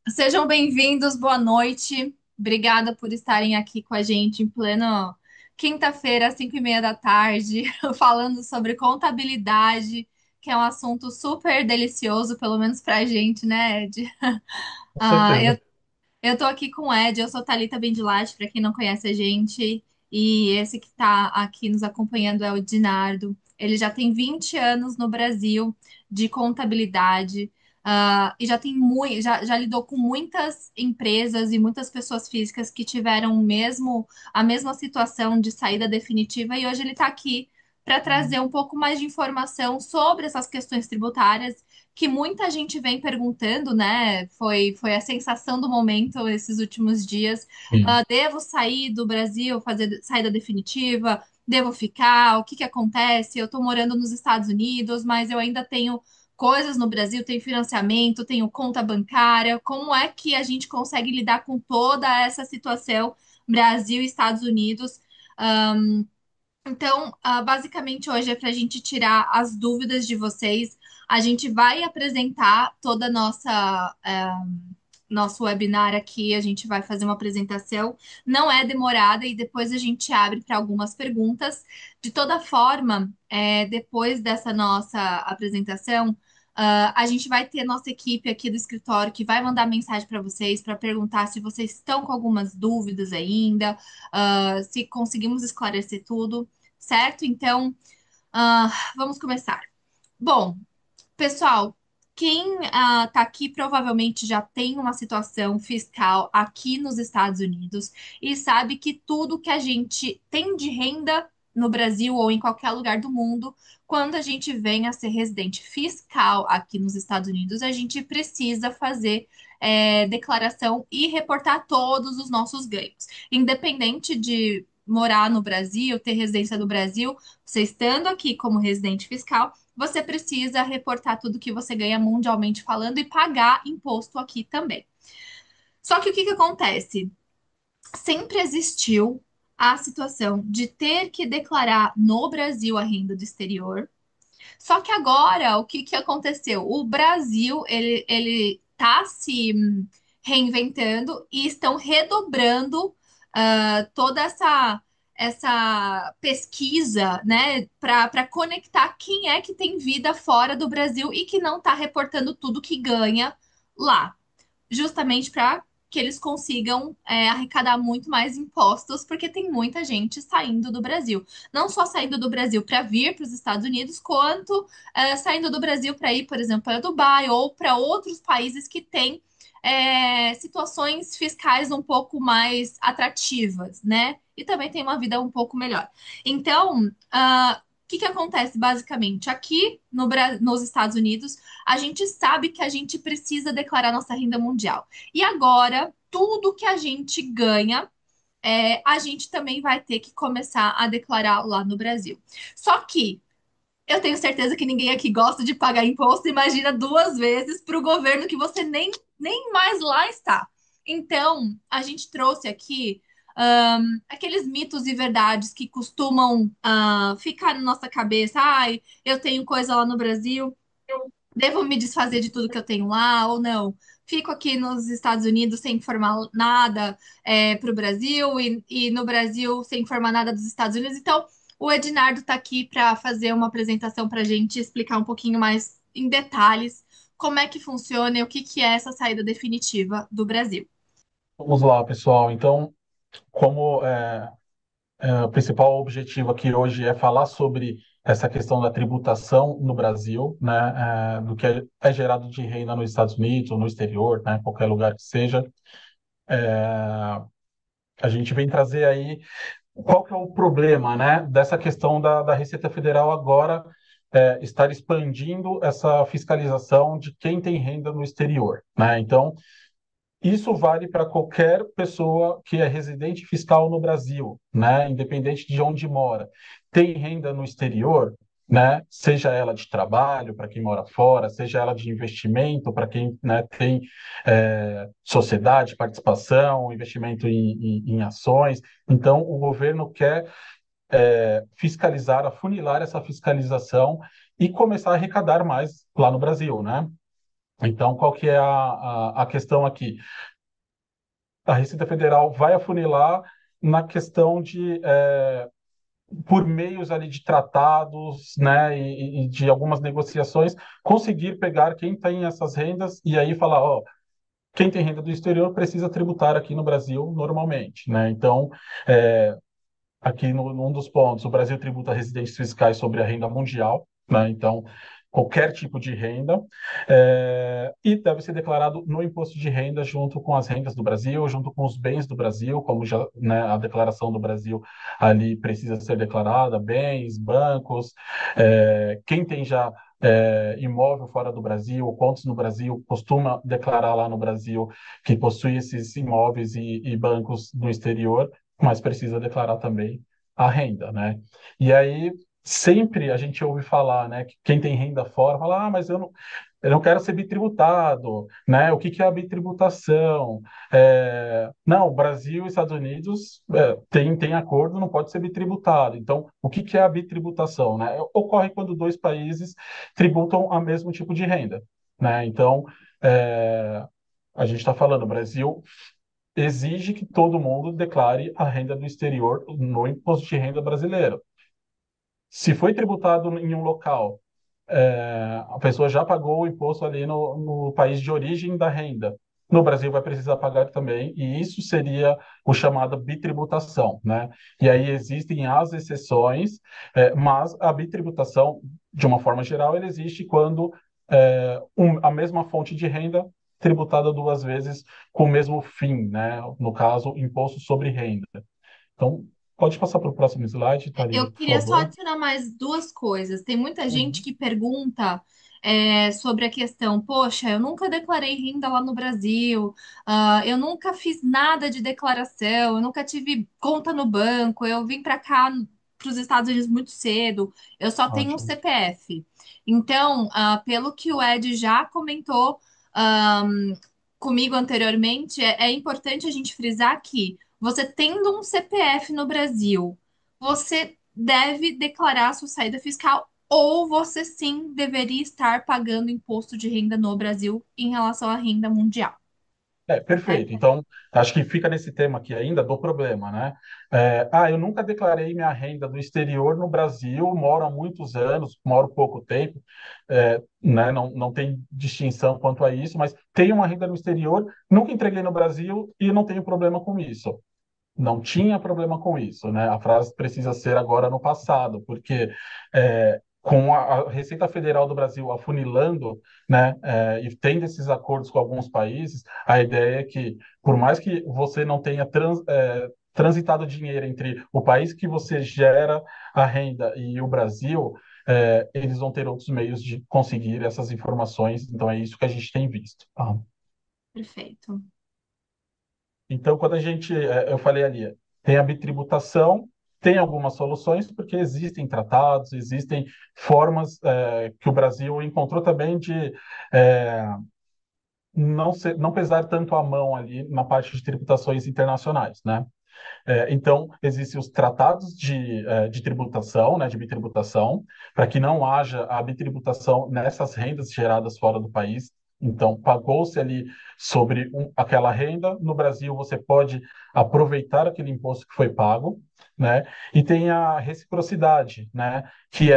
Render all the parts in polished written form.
Sejam bem-vindos, boa noite. Obrigada por estarem aqui com a gente em pleno quinta-feira, às 5:30 da tarde, falando sobre contabilidade, que é um assunto super delicioso, pelo menos pra gente, né, Ed? Com Ah, certeza. eu tô aqui com o Ed, eu sou Thalita Bendilate, para quem não conhece a gente, e esse que tá aqui nos acompanhando é o Dinardo. Ele já tem 20 anos no Brasil de contabilidade, e já tem já lidou com muitas empresas e muitas pessoas físicas que tiveram a mesma situação de saída definitiva, e hoje ele está aqui para trazer um pouco mais de informação sobre essas questões tributárias que muita gente vem perguntando, né? Foi a sensação do momento esses últimos dias. Sim. Devo sair do Brasil, fazer saída definitiva? Devo ficar? O que que acontece? Eu estou morando nos Estados Unidos, mas eu ainda tenho coisas no Brasil, tenho financiamento, tenho conta bancária. Como é que a gente consegue lidar com toda essa situação, Brasil e Estados Unidos? Então, basicamente hoje é para a gente tirar as dúvidas de vocês. A gente vai apresentar toda a nosso webinar aqui. A gente vai fazer uma apresentação. Não é demorada e depois a gente abre para algumas perguntas. De toda forma, depois dessa nossa apresentação, a gente vai ter nossa equipe aqui do escritório que vai mandar mensagem para vocês para perguntar se vocês estão com algumas dúvidas ainda, se conseguimos esclarecer tudo. Certo? Então, vamos começar. Bom, pessoal, quem está aqui provavelmente já tem uma situação fiscal aqui nos Estados Unidos e sabe que tudo que a gente tem de renda no Brasil ou em qualquer lugar do mundo, quando a gente vem a ser residente fiscal aqui nos Estados Unidos, a gente precisa fazer declaração e reportar todos os nossos ganhos, independente de morar no Brasil, ter residência no Brasil, você estando aqui como residente fiscal você precisa reportar tudo que você ganha mundialmente falando e pagar imposto aqui também. Só que o que que acontece? Sempre existiu a situação de ter que declarar no Brasil a renda do exterior. Só que agora, o que que aconteceu? O Brasil, ele tá se reinventando e estão redobrando toda essa pesquisa, né, para conectar quem é que tem vida fora do Brasil e que não está reportando tudo que ganha lá justamente para que eles consigam arrecadar muito mais impostos, porque tem muita gente saindo do Brasil. Não só saindo do Brasil para vir para os Estados Unidos, quanto saindo do Brasil para ir, por exemplo, para Dubai ou para outros países que têm situações fiscais um pouco mais atrativas, né? E também tem uma vida um pouco melhor. Então, o que que acontece basicamente? Aqui nos Estados Unidos, a gente sabe que a gente precisa declarar nossa renda mundial. E agora, tudo que a gente ganha, a gente também vai ter que começar a declarar lá no Brasil. Só que eu tenho certeza que ninguém aqui gosta de pagar imposto. Imagina duas vezes para o governo que você nem mais lá está. Então, a gente trouxe aqui aqueles mitos e verdades que costumam ficar na nossa cabeça. Ai, eu tenho coisa lá no Brasil. Devo me desfazer de tudo que eu tenho lá ou não? Fico aqui nos Estados Unidos sem informar nada para o Brasil e no Brasil sem informar nada dos Estados Unidos. Então, o Ednardo está aqui para fazer uma apresentação para a gente, explicar um pouquinho mais em detalhes como é que funciona e o que que é essa saída definitiva do Brasil. Vamos lá, pessoal. Então, como o principal objetivo aqui hoje é falar sobre essa questão da tributação no Brasil, né, do que é gerado de renda nos Estados Unidos ou no exterior, né, qualquer lugar que seja, a gente vem trazer aí qual que é o problema, né, dessa questão da Receita Federal agora estar expandindo essa fiscalização de quem tem renda no exterior, né? Então, isso vale para qualquer pessoa que é residente fiscal no Brasil, né? Independente de onde mora. Tem renda no exterior, né? Seja ela de trabalho para quem mora fora, seja ela de investimento para quem, né, tem sociedade, participação, investimento em ações. Então, o governo quer fiscalizar, afunilar essa fiscalização e começar a arrecadar mais lá no Brasil, né? Então, qual que é a questão aqui? A Receita Federal vai afunilar na questão de, por meios ali de tratados, né, e de algumas negociações, conseguir pegar quem tem essas rendas e aí falar, ó, quem tem renda do exterior precisa tributar aqui no Brasil normalmente, né? Então, é, aqui num dos pontos, o Brasil tributa residentes fiscais sobre a renda mundial, né? Então, qualquer tipo de renda, e deve ser declarado no imposto de renda junto com as rendas do Brasil, junto com os bens do Brasil, como já, né, a declaração do Brasil ali precisa ser declarada, bens, bancos, quem tem já imóvel fora do Brasil, contas no Brasil, costuma declarar lá no Brasil que possui esses imóveis e bancos no exterior, mas precisa declarar também a renda, né? E aí sempre a gente ouve falar, né, que quem tem renda fora fala, mas eu não quero ser bitributado, né? O que que é a bitributação? Não, Brasil e Estados Unidos tem acordo, não pode ser bitributado. Então, o que que é a bitributação, né? Ocorre quando dois países tributam o mesmo tipo de renda, né? Então, é, a gente está falando, o Brasil exige que todo mundo declare a renda do exterior no imposto de renda brasileiro. Se foi tributado em um local, a pessoa já pagou o imposto ali no país de origem da renda. No Brasil vai precisar pagar também, e isso seria o chamado bitributação, né? E aí existem as exceções, mas a bitributação, de uma forma geral, ela existe quando a mesma fonte de renda tributada duas vezes com o mesmo fim, né? No caso, imposto sobre renda. Então, pode passar para o próximo slide, Thalina, Eu por queria só favor. adicionar mais duas coisas. Tem muita gente Uhum. que pergunta sobre a questão, poxa, eu nunca declarei renda lá no Brasil, eu nunca fiz nada de declaração, eu nunca tive conta no banco, eu vim para cá, para os Estados Unidos muito cedo, eu só tenho um Ótimo. CPF. Então, pelo que o Ed já comentou, ah, comigo anteriormente, é importante a gente frisar que você tendo um CPF no Brasil, você deve declarar sua saída fiscal ou você sim deveria estar pagando imposto de renda no Brasil em relação à renda mundial. Perfeito. Então, acho que fica nesse tema aqui ainda do problema, né? Eu nunca declarei minha renda do exterior no Brasil, moro há muitos anos, moro pouco tempo, né? Não tem distinção quanto a isso, mas tenho uma renda no exterior, nunca entreguei no Brasil e não tenho problema com isso. Não tinha problema com isso, né? A frase precisa ser agora no passado, porque com a Receita Federal do Brasil afunilando, né, e tendo esses acordos com alguns países, a ideia é que, por mais que você não tenha transitado dinheiro entre o país que você gera a renda e o Brasil, eles vão ter outros meios de conseguir essas informações. Então, é isso que a gente tem visto. Tá? Perfeito. Então, quando a gente, eu falei ali, tem a bitributação, tem algumas soluções, porque existem tratados, existem formas que o Brasil encontrou também de é, não pesar tanto a mão ali na parte de tributações internacionais, né? Então, existem os tratados de tributação, né, de bitributação, para que não haja a bitributação nessas rendas geradas fora do país. Então, pagou-se ali sobre aquela renda. No Brasil, você pode aproveitar aquele imposto que foi pago, né? E tem a reciprocidade, né? Que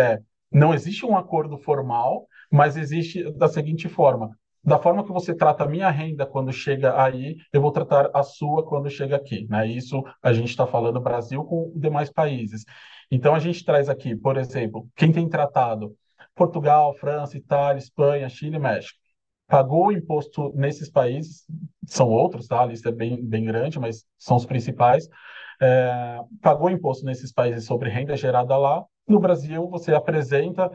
não existe um acordo formal, mas existe da seguinte forma: da forma que você trata a minha renda quando chega aí, eu vou tratar a sua quando chega aqui, né? Isso a gente está falando Brasil com demais países. Então a gente traz aqui, por exemplo, quem tem tratado Portugal, França, Itália, Espanha, Chile, México. Pagou imposto nesses países, são outros, tá? A lista é bem grande, mas são os principais. Pagou imposto nesses países sobre renda gerada lá. No Brasil, você apresenta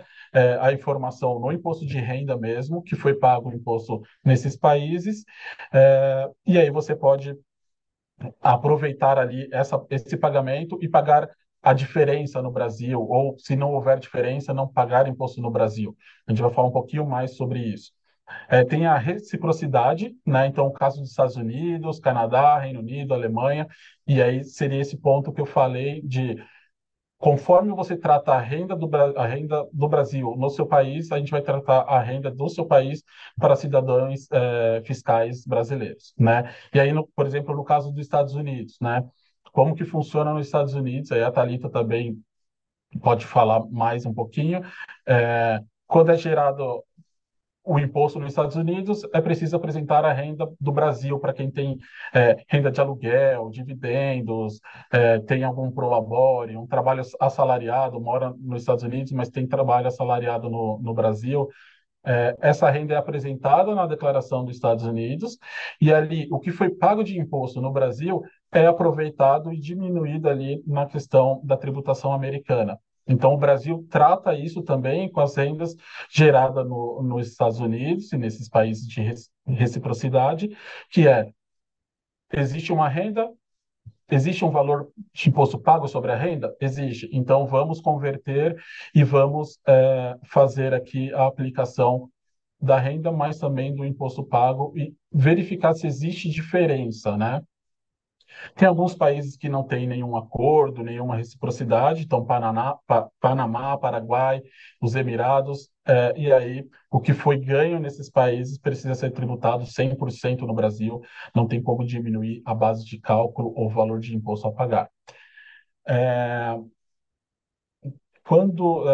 a informação no imposto de renda mesmo, que foi pago o imposto nesses países, e aí você pode aproveitar ali esse pagamento e pagar a diferença no Brasil, ou se não houver diferença, não pagar imposto no Brasil. A gente vai falar um pouquinho mais sobre isso. Tem a reciprocidade, né? Então, o caso dos Estados Unidos, Canadá, Reino Unido, Alemanha, e aí seria esse ponto que eu falei de conforme você trata a renda do Brasil no seu país, a gente vai tratar a renda do seu país para cidadãos fiscais brasileiros, né? E aí, por exemplo, no caso dos Estados Unidos, né? Como que funciona nos Estados Unidos? Aí a Thalita também pode falar mais um pouquinho. Quando é gerado o imposto nos Estados Unidos, é preciso apresentar a renda do Brasil para quem tem renda de aluguel, dividendos, tem algum prolabore, um trabalho assalariado, mora nos Estados Unidos, mas tem trabalho assalariado no Brasil. Essa renda é apresentada na declaração dos Estados Unidos e ali o que foi pago de imposto no Brasil é aproveitado e diminuído ali na questão da tributação americana. Então, o Brasil trata isso também com as rendas geradas nos Estados Unidos e nesses países de reciprocidade, que existe uma renda, existe um valor de imposto pago sobre a renda? Existe. Então, vamos converter e vamos fazer aqui a aplicação da renda, mas também do imposto pago e verificar se existe diferença, né? Tem alguns países que não têm nenhum acordo, nenhuma reciprocidade, então Panamá, Paraguai, os Emirados, e aí o que foi ganho nesses países precisa ser tributado 100% no Brasil, não tem como diminuir a base de cálculo ou valor de imposto a pagar. É, quando,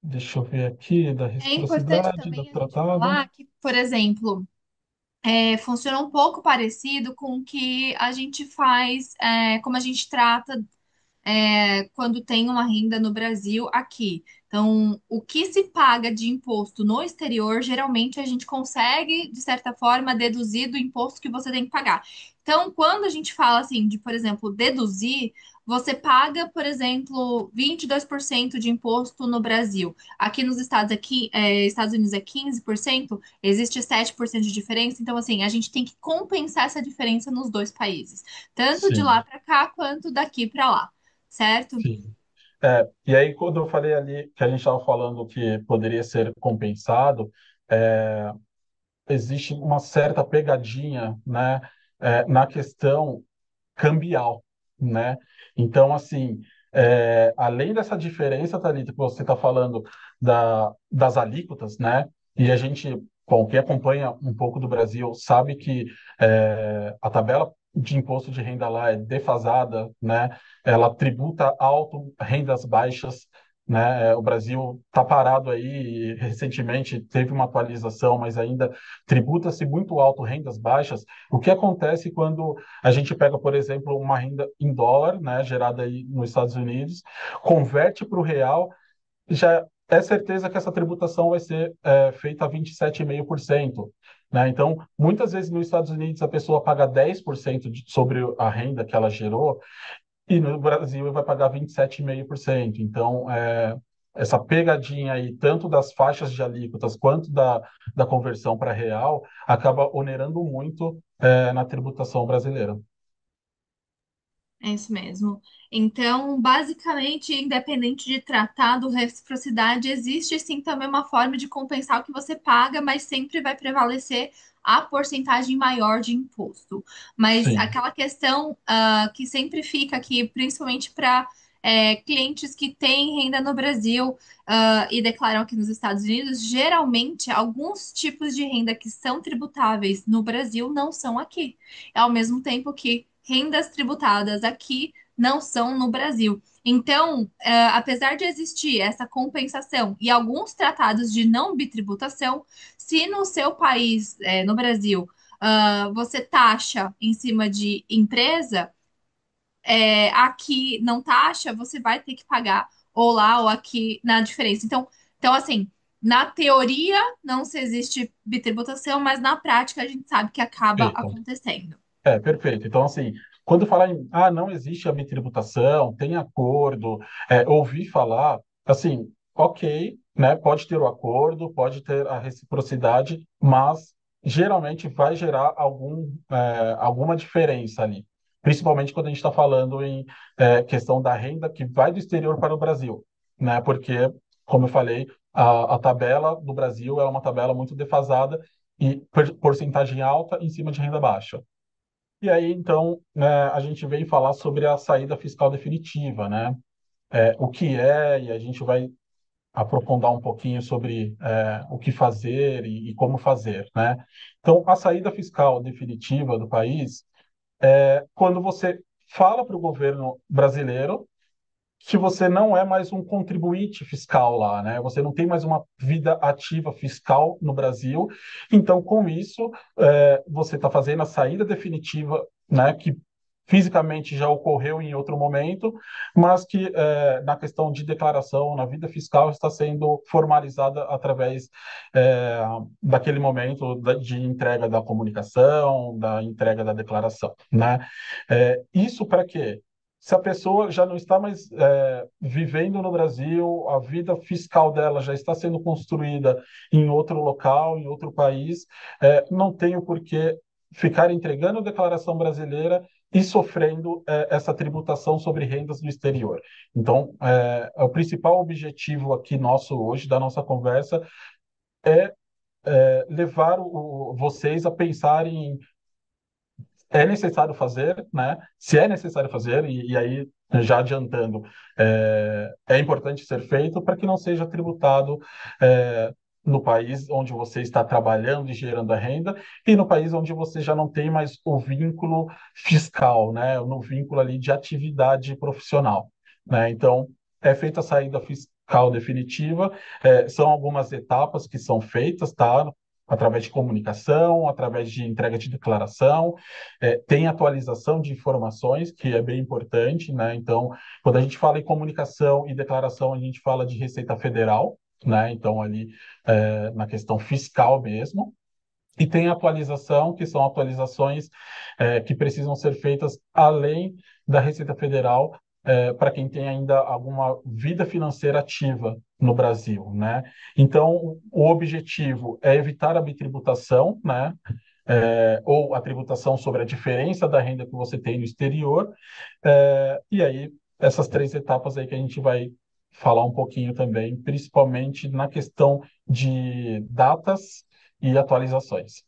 deixa eu ver aqui, da É importante reciprocidade, do também a gente tratado. falar que, por exemplo, funciona um pouco parecido com o que a gente faz, como a gente trata quando tem uma renda no Brasil aqui. Então, o que se paga de imposto no exterior, geralmente a gente consegue, de certa forma, deduzir do imposto que você tem que pagar. Então, quando a gente fala assim de, por exemplo, deduzir, você paga, por exemplo, 22% de imposto no Brasil. Aqui nos Estados Unidos é 15%, existe 7% de diferença. Então, assim, a gente tem que compensar essa diferença nos dois países, tanto de lá Sim, para cá quanto daqui para lá, certo? sim. E aí, quando eu falei ali que a gente estava falando que poderia ser compensado, é, existe uma certa pegadinha, né, na questão cambial, né? Então, assim, além dessa diferença, Thalita, que você está falando das alíquotas, né? E a gente, bom, quem acompanha um pouco do Brasil sabe que a tabela de imposto de renda lá é defasada, né? Ela tributa alto rendas baixas, né? O Brasil está parado aí, e recentemente teve uma atualização, mas ainda tributa-se muito alto rendas baixas. O que acontece quando a gente pega, por exemplo, uma renda em dólar, né, gerada aí nos Estados Unidos, converte para o real, já é certeza que essa tributação vai ser feita a 27,5%. Né? Então, muitas vezes nos Estados Unidos a pessoa paga 10% sobre a renda que ela gerou, e no Brasil vai pagar 27,5%. Então, essa pegadinha aí, tanto das faixas de alíquotas quanto da conversão para real, acaba onerando muito na tributação brasileira. É isso mesmo. Então, basicamente, independente de tratado, reciprocidade, existe sim também uma forma de compensar o que você paga, mas sempre vai prevalecer a porcentagem maior de imposto. Mas Sim, aquela questão que sempre fica aqui, principalmente para clientes que têm renda no Brasil e declaram aqui nos Estados Unidos, geralmente alguns tipos de renda que são tributáveis no Brasil não são aqui. Ao mesmo tempo que rendas tributadas aqui não são no Brasil. Então, apesar de existir essa compensação e alguns tratados de não bitributação, se no seu país, no Brasil, você taxa em cima de empresa, aqui não taxa, você vai ter que pagar ou lá ou aqui na diferença. Então assim, na teoria não se existe bitributação, mas na prática a gente sabe que acaba perfeito. acontecendo. Perfeito. Então, assim, quando falar em, não existe a bitributação, tem acordo, ouvi falar, assim, ok, né, pode ter o acordo, pode ter a reciprocidade, mas geralmente vai gerar alguma diferença ali, principalmente quando a gente está falando em questão da renda que vai do exterior para o Brasil, né, porque, como eu falei, a tabela do Brasil é uma tabela muito defasada e porcentagem alta em cima de renda baixa. E aí, então, a gente vem falar sobre a saída fiscal definitiva, né? O que é, e a gente vai aprofundar um pouquinho sobre o que fazer e como fazer, né? Então, a saída fiscal definitiva do país é quando você fala para o governo brasileiro que você não é mais um contribuinte fiscal lá, né? Você não tem mais uma vida ativa fiscal no Brasil. Então, com isso, você está fazendo a saída definitiva, né? Que fisicamente já ocorreu em outro momento, mas que na questão de declaração, na vida fiscal, está sendo formalizada através daquele momento de entrega da comunicação, da entrega da declaração, né? Isso para quê? Se a pessoa já não está mais vivendo no Brasil, a vida fiscal dela já está sendo construída em outro local, em outro país, não tem o porquê ficar entregando a declaração brasileira e sofrendo essa tributação sobre rendas do exterior. Então, o principal objetivo aqui nosso hoje, da nossa conversa, levar vocês a pensarem é necessário fazer, né? Se é necessário fazer, e aí, já adiantando, é importante ser feito para que não seja tributado é, no país onde você está trabalhando e gerando a renda e no país onde você já não tem mais o vínculo fiscal, né? No vínculo ali de atividade profissional, né? Então, é feita a saída fiscal definitiva, são algumas etapas que são feitas, tá? Através de comunicação, através de entrega de declaração, tem atualização de informações, que é bem importante, né? Então, quando a gente fala em comunicação e declaração, a gente fala de Receita Federal, né? Então, ali na questão fiscal mesmo. E tem atualização, que são atualizações que precisam ser feitas além da Receita Federal, para quem tem ainda alguma vida financeira ativa no Brasil, né? Então, o objetivo é evitar a bitributação, né? Ou a tributação sobre a diferença da renda que você tem no exterior. E aí, essas três etapas aí que a gente vai falar um pouquinho também, principalmente na questão de datas e atualizações.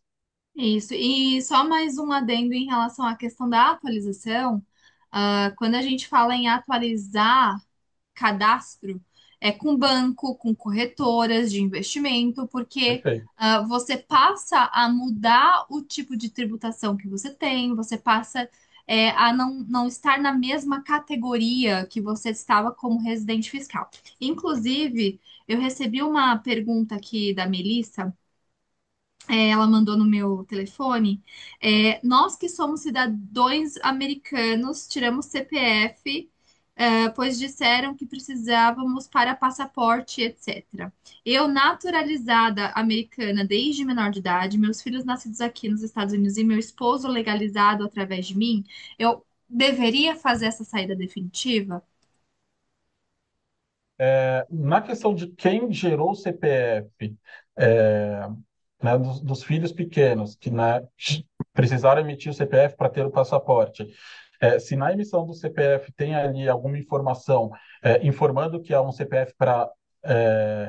Isso. E só mais um adendo em relação à questão da atualização. Quando a gente fala em atualizar cadastro, é com banco, com corretoras de investimento, porque Perfeito. você passa a mudar o tipo de tributação que você tem, você passa a não estar na mesma categoria que você estava como residente fiscal. Inclusive, eu recebi uma pergunta aqui da Melissa, ela mandou no meu telefone. Nós que somos cidadãos americanos, tiramos CPF, pois disseram que precisávamos para passaporte, etc. Eu, naturalizada americana desde menor de idade, meus filhos nascidos aqui nos Estados Unidos e meu esposo legalizado através de mim, eu deveria fazer essa saída definitiva? Na questão de quem gerou o CPF, é, né, dos filhos pequenos, que né, precisaram emitir o CPF para ter o passaporte. Se na emissão do CPF tem ali alguma informação informando que é um CPF para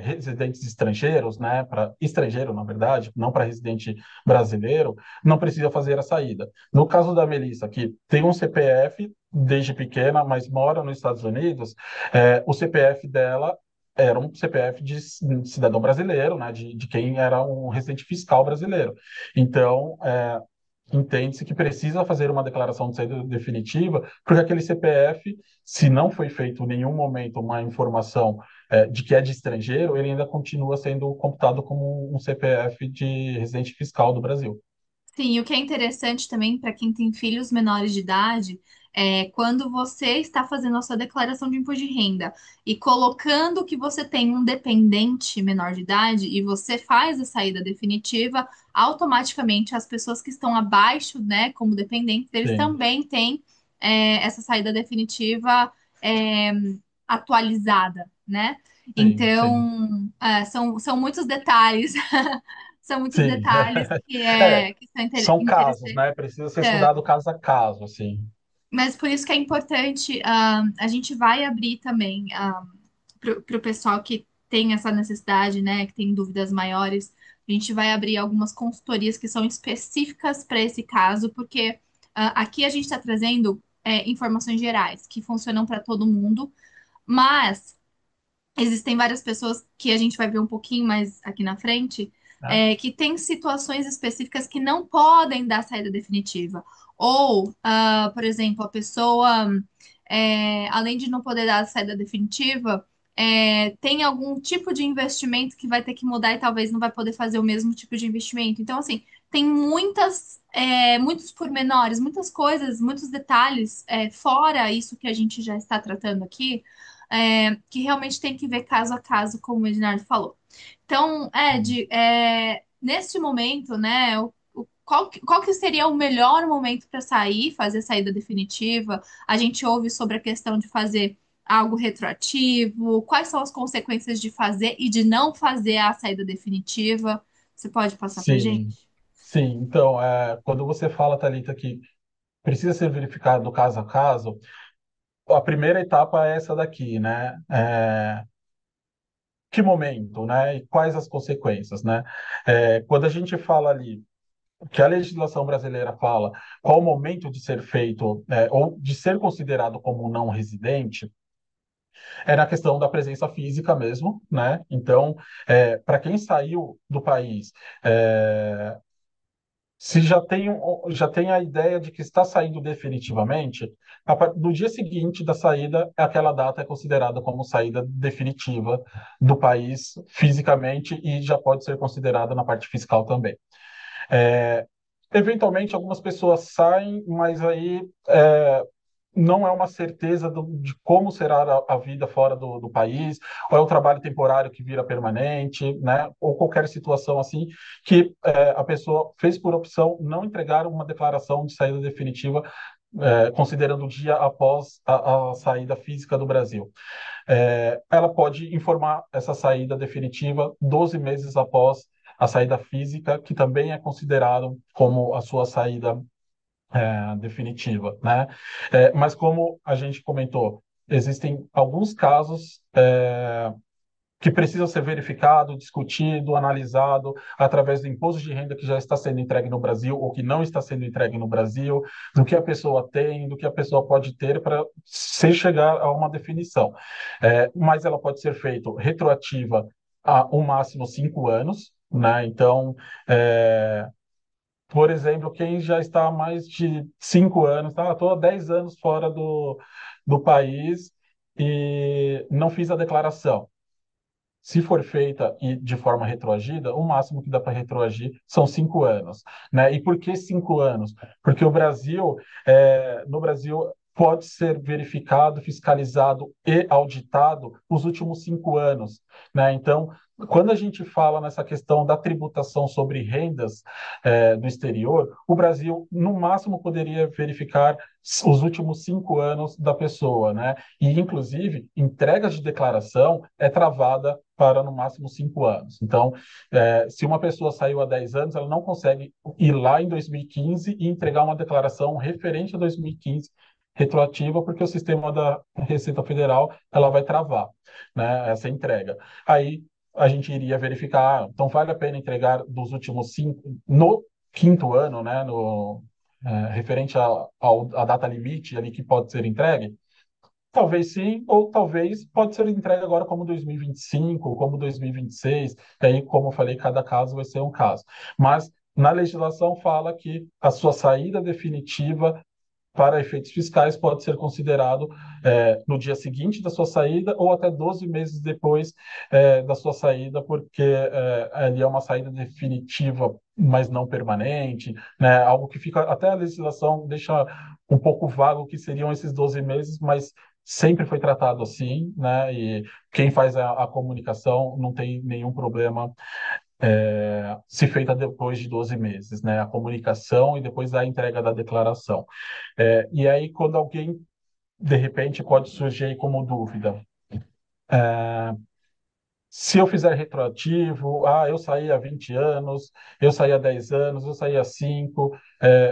residentes estrangeiros, né, para estrangeiro, na verdade, não para residente brasileiro, não precisa fazer a saída. No caso da Melissa, que tem um CPF desde pequena, mas mora nos Estados Unidos, o CPF dela era um CPF de cidadão brasileiro, né, de quem era um residente fiscal brasileiro. Então, entende-se que precisa fazer uma declaração de saída definitiva, porque aquele CPF, se não foi feito em nenhum momento uma informação de que é de estrangeiro, ele ainda continua sendo computado como um CPF de residente fiscal do Brasil. Sim, o que é interessante também para quem tem filhos menores de idade é quando você está fazendo a sua declaração de imposto de renda e colocando que você tem um dependente menor de idade e você faz a saída definitiva, automaticamente as pessoas que estão abaixo, né, como dependentes, eles Sim, também têm essa saída definitiva é, atualizada, né? sim, sim. Então, são muitos detalhes. São muitos Sim. detalhes É, que são são casos, interessantes. né? Precisa ser estudado caso a caso, assim. Mas por isso que é importante, a gente vai abrir também para o pessoal que tem essa necessidade, né, que tem dúvidas maiores, a gente vai abrir algumas consultorias que são específicas para esse caso, porque Aqui a gente está trazendo informações gerais que funcionam para todo mundo, mas existem várias pessoas que a gente vai ver um pouquinho mais aqui na frente, né? que têm situações específicas que não podem dar saída definitiva. Ou, por exemplo, a pessoa, além de não poder dar a saída definitiva, tem algum tipo de investimento que vai ter que mudar e talvez não vai poder fazer o mesmo tipo de investimento. Então, assim, tem muitos pormenores, muitas coisas, muitos detalhes, fora isso que a gente já está tratando aqui, que realmente tem que ver caso a caso, como o Ednardo falou. Então, Ed, neste momento, né, qual que seria o melhor momento para sair, fazer a saída definitiva? A gente ouve sobre a questão de fazer algo retroativo, quais são as consequências de fazer e de não fazer a saída definitiva? Você pode passar para gente? Sim, sim. Então, quando você fala, Thalita, que precisa ser verificado do caso a caso, a primeira etapa é essa daqui, né? Que momento, né? E quais as consequências, né? Quando a gente fala ali que a legislação brasileira fala qual o momento de ser feito, ou de ser considerado como não residente, é na questão da presença física mesmo, né? Então, para quem saiu do país, é, se já tem a ideia de que está saindo definitivamente, no dia seguinte da saída, aquela data é considerada como saída definitiva do país fisicamente e já pode ser considerada na parte fiscal também. É, eventualmente, algumas pessoas saem, mas aí não é uma certeza de como será a vida fora do país, ou é um trabalho temporário que vira permanente, né? Ou qualquer situação assim, que a pessoa fez por opção não entregar uma declaração de saída definitiva, considerando o dia após a saída física do Brasil. Ela pode informar essa saída definitiva 12 meses após a saída física, que também é considerado como a sua saída definitiva, né? Mas como a gente comentou, existem alguns casos que precisam ser verificado, discutido, analisado através do imposto de renda que já está sendo entregue no Brasil ou que não está sendo entregue no Brasil, do que a pessoa tem, do que a pessoa pode ter para se chegar a uma definição. Mas ela pode ser feita retroativa a um máximo 5 anos, né? Então, é, por exemplo, quem já está há mais de 5 anos, tá? Estou há 10 anos fora do país e não fiz a declaração. Se for feita e de forma retroagida, o máximo que dá para retroagir são 5 anos, né? E por que 5 anos? Porque no Brasil, pode ser verificado, fiscalizado e auditado os últimos 5 anos, né? Então, quando a gente fala nessa questão da tributação sobre rendas do exterior, o Brasil, no máximo, poderia verificar os últimos 5 anos da pessoa, né? E, inclusive, entrega de declaração é travada para no máximo 5 anos. Então, se uma pessoa saiu há 10 anos, ela não consegue ir lá em 2015 e entregar uma declaração referente a 2015 retroativa, porque o sistema da Receita Federal ela vai travar, né, essa entrega. Aí a gente iria verificar, então vale a pena entregar dos últimos 5, no quinto ano, né, referente à data limite ali que pode ser entregue, talvez sim, ou talvez pode ser entregue agora como 2025, como 2026, e aí, como eu falei, cada caso vai ser um caso. Mas na legislação fala que a sua saída definitiva para efeitos fiscais pode ser considerado no dia seguinte da sua saída ou até 12 meses depois da sua saída, porque ali é uma saída definitiva, mas não permanente, né? Algo que fica, até a legislação deixa um pouco vago o que seriam esses 12 meses, mas sempre foi tratado assim, né? E quem faz a comunicação não tem nenhum problema se feita depois de 12 meses, né? A comunicação e depois a entrega da declaração. E aí, quando alguém, de repente, pode surgir aí como dúvida, se eu fizer retroativo, eu saí há 20 anos, eu saí há 10 anos, eu saí há 5,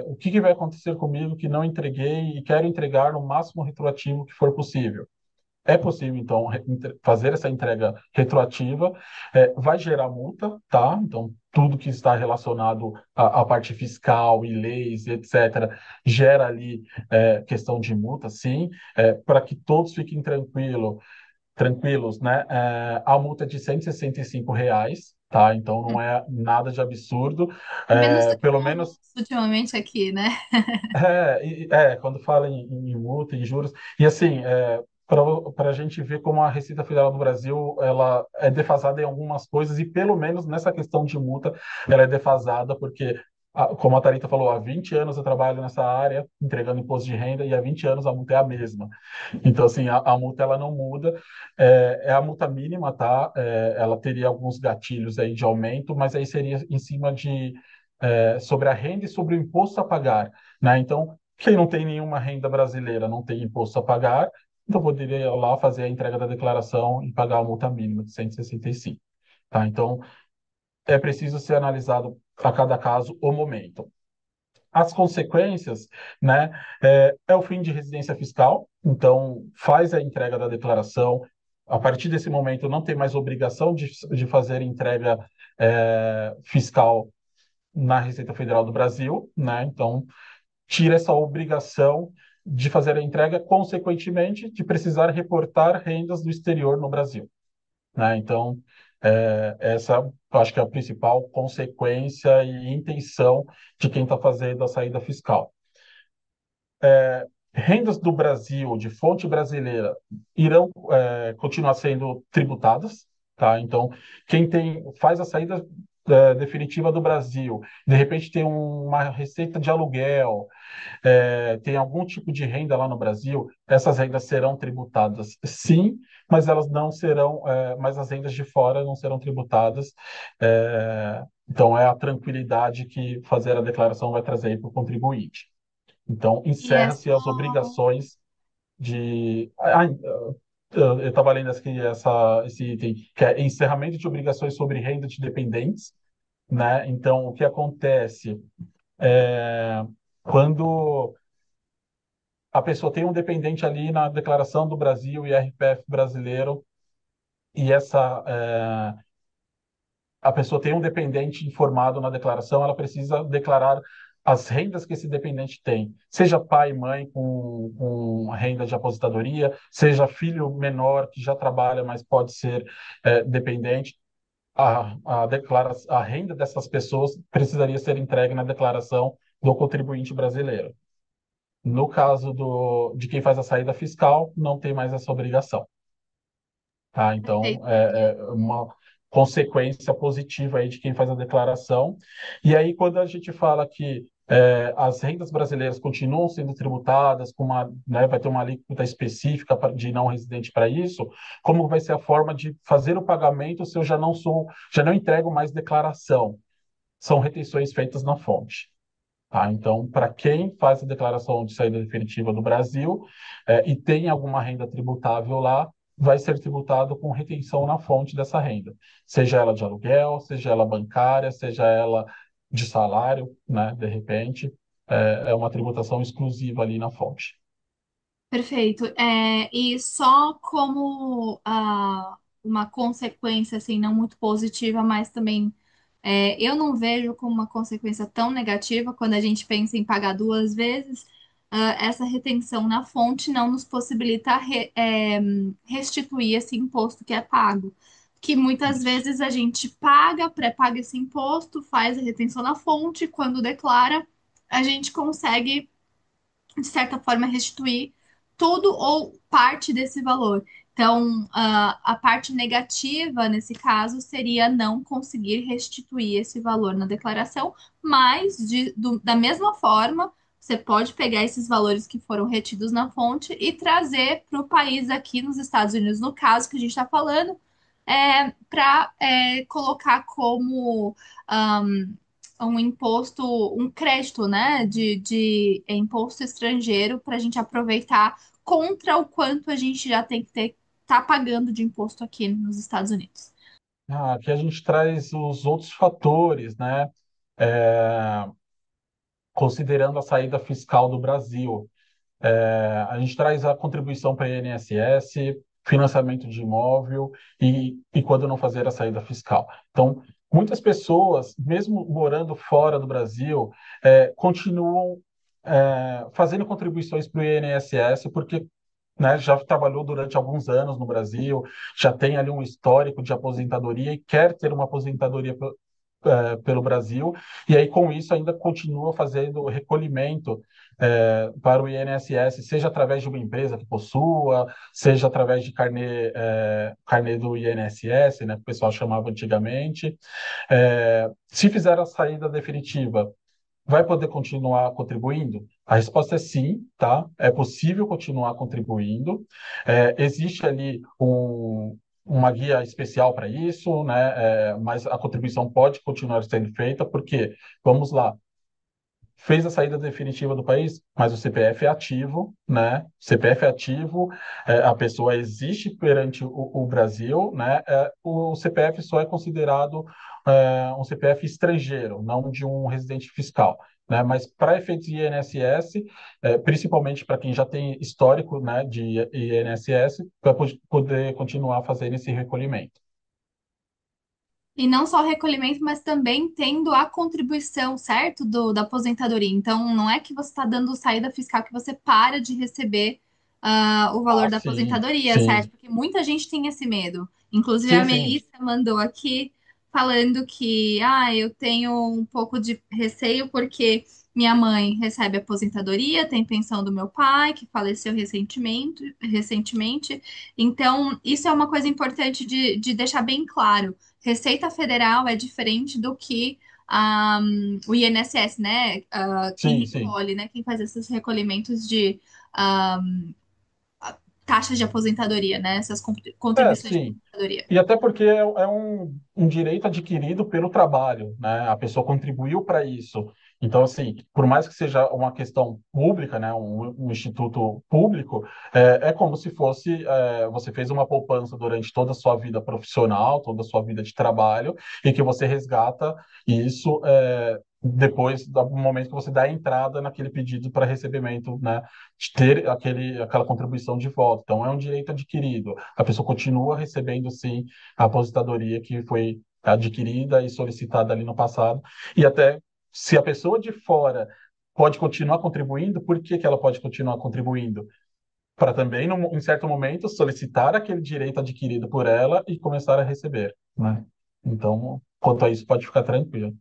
o que vai acontecer comigo que não entreguei e quero entregar no máximo retroativo que for possível? é possível, então, fazer essa entrega retroativa, vai gerar multa, tá? Então, tudo que está relacionado à parte fiscal e leis, etc., gera ali questão de multa, sim, para que todos fiquem tranquilos, né? A multa é de R$ 165, tá? Então, não é nada de absurdo. É menos do que Pelo o almoço menos ultimamente aqui, né? quando fala em multa, em juros, e assim, para a gente ver como a Receita Federal do Brasil ela é defasada em algumas coisas, e pelo menos nessa questão de multa, ela é defasada, porque, como a Thalita falou, há 20 anos eu trabalho nessa área, entregando imposto de renda, e há 20 anos a multa é a mesma. Então, assim, a multa ela não muda, é a multa mínima, tá? Ela teria alguns gatilhos aí de aumento, mas aí seria em cima sobre a renda e sobre o imposto a pagar, né? Então, quem não tem nenhuma renda brasileira não tem imposto a pagar, então poderia ir lá fazer a entrega da declaração e pagar a multa mínima de 165, tá? Então, é preciso ser analisado a cada caso o momento. As consequências, né, é o fim de residência fiscal, então faz a entrega da declaração. A partir desse momento, não tem mais obrigação de fazer entrega fiscal na Receita Federal do Brasil, né? Então, tira essa obrigação de fazer a entrega, consequentemente, de precisar reportar rendas do exterior no Brasil, né? Então, essa eu acho que é a principal consequência e intenção de quem está fazendo a saída fiscal. Rendas do Brasil, de fonte brasileira, irão continuar sendo tributadas, tá? Então, quem faz a saída definitiva do Brasil, de repente tem uma receita de aluguel, tem algum tipo de renda lá no Brasil, essas rendas serão tributadas, sim, mas elas não serão, mas as rendas de fora não serão tributadas. Então, é a tranquilidade que fazer a declaração vai trazer para o contribuinte. Então, E é encerra-se as só. obrigações de. Eu estava lendo esse item, que é encerramento de obrigações sobre renda de dependentes, né? Então, o que acontece é quando a pessoa tem um dependente ali na declaração do Brasil e RPF brasileiro, e a pessoa tem um dependente informado na declaração, ela precisa declarar as rendas que esse dependente tem, seja pai e mãe com renda de aposentadoria, seja filho menor que já trabalha, mas pode ser dependente. A renda dessas pessoas precisaria ser entregue na declaração do contribuinte brasileiro. No caso de quem faz a saída fiscal, não tem mais essa obrigação. Tá? Então, Perfeito. é uma consequência positiva aí de quem faz a declaração. E aí, quando a gente fala que as rendas brasileiras continuam sendo tributadas, né, vai ter uma alíquota específica de não residente para isso, como vai ser a forma de fazer o pagamento se eu já não entrego mais declaração? São retenções feitas na fonte. Tá? Então, para quem faz a declaração de saída definitiva do Brasil e tem alguma renda tributável lá, vai ser tributado com retenção na fonte dessa renda, seja ela de aluguel, seja ela bancária, seja ela de salário, né? De repente, é uma tributação exclusiva ali na fonte. Perfeito. E só como uma consequência, assim, não muito positiva, mas também eu não vejo como uma consequência tão negativa quando a gente pensa em pagar duas vezes. Essa retenção na fonte não nos possibilita restituir esse imposto que é pago. Que muitas Isso. vezes a gente paga, pré-paga esse imposto, faz a retenção na fonte, quando declara, a gente consegue de certa forma, restituir tudo ou parte desse valor. Então, a parte negativa nesse caso seria não conseguir restituir esse valor na declaração, mas da mesma forma, você pode pegar esses valores que foram retidos na fonte e trazer para o país aqui nos Estados Unidos, no caso que a gente está falando, para colocar como um imposto, um crédito, né, de imposto estrangeiro para a gente aproveitar contra o quanto a gente já tem que tá pagando de imposto aqui nos Estados Unidos. Aqui a gente traz os outros fatores, né? É, considerando a saída fiscal do Brasil. A gente traz a contribuição para a INSS, financiamento de imóvel e quando não fazer a saída fiscal. Então, muitas pessoas, mesmo morando fora do Brasil, continuam fazendo contribuições para o INSS, porque né, já trabalhou durante alguns anos no Brasil, já tem ali um histórico de aposentadoria e quer ter uma aposentadoria pelo Brasil, e aí com isso ainda continua fazendo recolhimento para o INSS, seja através de uma empresa que possua, seja através de carnê do INSS, né, que o pessoal chamava antigamente. Se fizer a saída definitiva, vai poder continuar contribuindo? A resposta é sim, tá? É possível continuar contribuindo. Existe ali uma guia especial para isso, né? Mas a contribuição pode continuar sendo feita, porque, vamos lá, fez a saída definitiva do país, mas o CPF é ativo, né? CPF é ativo, a pessoa existe perante o Brasil, né? O CPF só é considerado um CPF estrangeiro, não de um residente fiscal. Né? Mas para efeitos de INSS, principalmente para quem já tem histórico, né, de INSS, vai poder continuar fazendo esse recolhimento. E não só o recolhimento, mas também tendo a contribuição, certo, da aposentadoria. Então, não é que você está dando saída fiscal que você para de receber o valor Ah, da sim, aposentadoria, certo? sim, Porque muita gente tem esse medo. Inclusive, a sim, sim. Melissa mandou aqui falando que, eu tenho um pouco de receio porque minha mãe recebe aposentadoria, tem pensão do meu pai, que faleceu recentemente. Então, isso é uma coisa importante de deixar bem claro. Receita Federal é diferente do que o INSS, né? Quem Sim, sim. recolhe, né? Quem faz esses recolhimentos de ah, taxas de aposentadoria, né? Essas contribuições de Sim. aposentadoria. E até porque é um direito adquirido pelo trabalho, né? A pessoa contribuiu para isso. Então, assim, por mais que seja uma questão pública, né? Um instituto público, é como se fosse você fez uma poupança durante toda a sua vida profissional, toda a sua vida de trabalho, e que você resgata isso depois do momento que você dá a entrada naquele pedido para recebimento, né? De ter aquela contribuição de volta. Então, é um direito adquirido. A pessoa continua recebendo, sim, a aposentadoria que foi adquirida e solicitada ali no passado. E até se a pessoa de fora pode continuar contribuindo, por que que ela pode continuar contribuindo? Para também, em certo momento, solicitar aquele direito adquirido por ela e começar a receber, né? Então, quanto a isso, pode ficar tranquilo.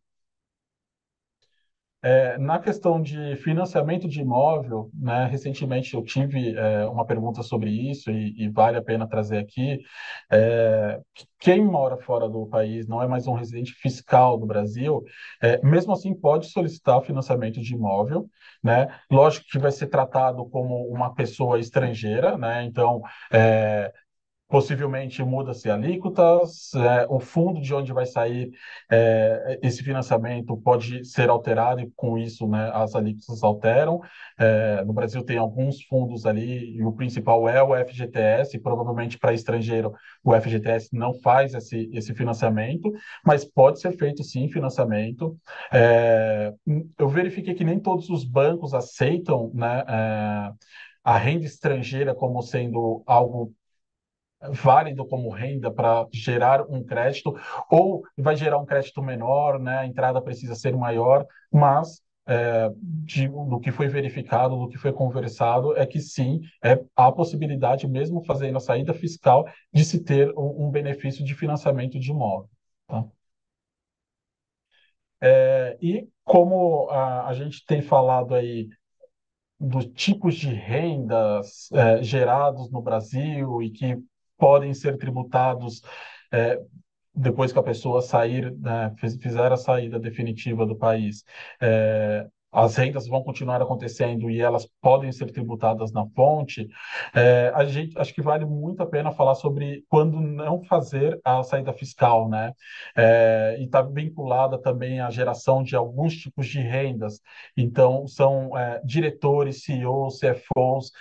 Na questão de financiamento de imóvel, né, recentemente eu tive uma pergunta sobre isso e vale a pena trazer aqui. Quem mora fora do país, não é mais um residente fiscal do Brasil, mesmo assim pode solicitar financiamento de imóvel, né? Lógico que vai ser tratado como uma pessoa estrangeira, né? Então, é, possivelmente muda-se alíquotas, o fundo de onde vai sair esse financiamento pode ser alterado e com isso, né, as alíquotas alteram. No Brasil tem alguns fundos ali e o principal é o FGTS, e provavelmente para estrangeiro o FGTS não faz esse financiamento, mas pode ser feito sim financiamento. É, eu verifiquei que nem todos os bancos aceitam, né, a renda estrangeira como sendo algo válido como renda para gerar um crédito, ou vai gerar um crédito menor, né? A entrada precisa ser maior, mas do que foi verificado, do que foi conversado, é que sim, há possibilidade, mesmo fazendo a saída fiscal, de se ter um benefício de financiamento de imóvel. Tá? E como a gente tem falado aí dos tipos de rendas gerados no Brasil e que podem ser tributados é, depois que a pessoa sair, né, fizer a saída definitiva do país, as rendas vão continuar acontecendo e elas podem ser tributadas na fonte, a gente acho que vale muito a pena falar sobre quando não fazer a saída fiscal, né? E está vinculada também à geração de alguns tipos de rendas. Então, são diretores, CEOs, CFOs,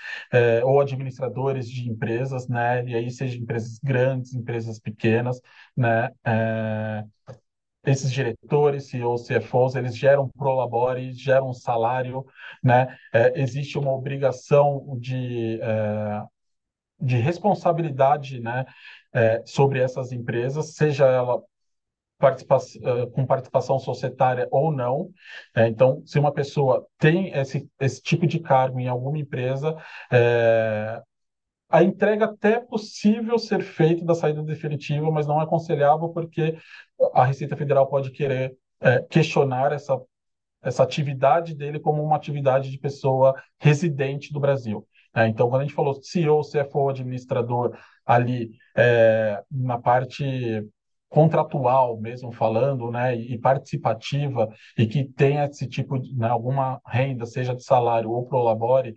ou administradores de empresas, né? E aí, seja empresas grandes, empresas pequenas, né? Esses diretores, CEOs, CFOs, eles geram prolabore, geram um salário, né? Existe uma obrigação de responsabilidade, né, sobre essas empresas, seja ela com participação societária ou não. Então, se uma pessoa tem esse tipo de cargo em alguma empresa, é, a entrega até é possível ser feita da saída definitiva, mas não é aconselhável porque a Receita Federal pode querer questionar essa atividade dele como uma atividade de pessoa residente do Brasil. Então, quando a gente falou CEO, CFO, administrador ali na parte contratual mesmo falando, né, e participativa e que tem esse tipo de, né, alguma renda, seja de salário ou prolabore,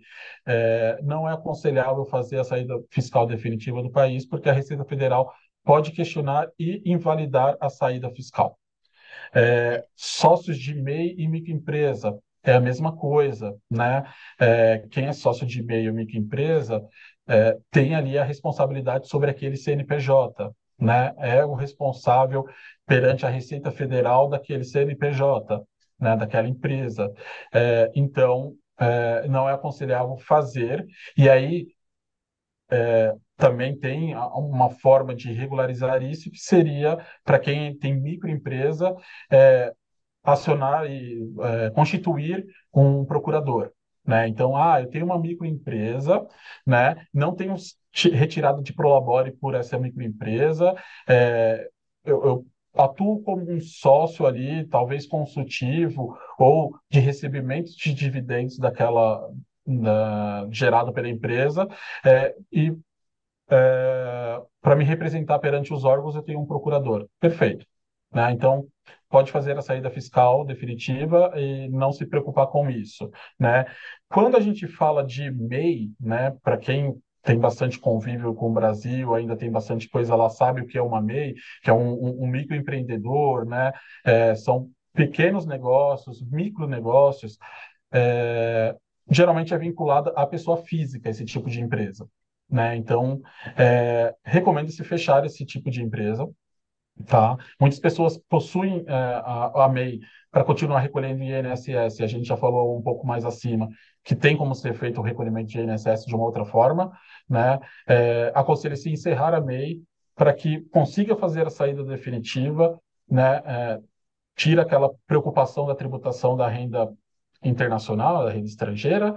não é aconselhável fazer a saída fiscal definitiva do país, porque a Receita Federal pode questionar e invalidar a saída fiscal. Sócios de MEI e microempresa é a mesma coisa, né? Quem é sócio de MEI ou microempresa tem ali a responsabilidade sobre aquele CNPJ, né? É o responsável perante a Receita Federal daquele CNPJ, né? Daquela empresa. Então, não é aconselhável fazer. E aí também tem uma forma de regularizar isso, que seria para quem tem microempresa, é, acionar e constituir um procurador. Né? Então, eu tenho uma microempresa, né? Não tenho retirado de prolabore por essa microempresa, eu atuo como um sócio ali, talvez consultivo, ou de recebimentos de dividendos gerado pela empresa, e para me representar perante os órgãos, eu tenho um procurador. Perfeito. Né? Então, pode fazer a saída fiscal definitiva e não se preocupar com isso. Né? Quando a gente fala de MEI, né, para quem tem bastante convívio com o Brasil, ainda tem bastante coisa lá, sabe o que é uma MEI, que é um microempreendedor, né? São pequenos negócios, micronegócios, geralmente é vinculada à pessoa física, esse tipo de empresa. Né? Então, recomenda-se fechar esse tipo de empresa. Tá? Muitas pessoas possuem a MEI para continuar recolhendo INSS, a gente já falou um pouco mais acima, que tem como ser feito o recolhimento de INSS de uma outra forma. Né? Aconselha-se encerrar a MEI para que consiga fazer a saída definitiva, né? Tira aquela preocupação da tributação da renda internacional, da renda estrangeira,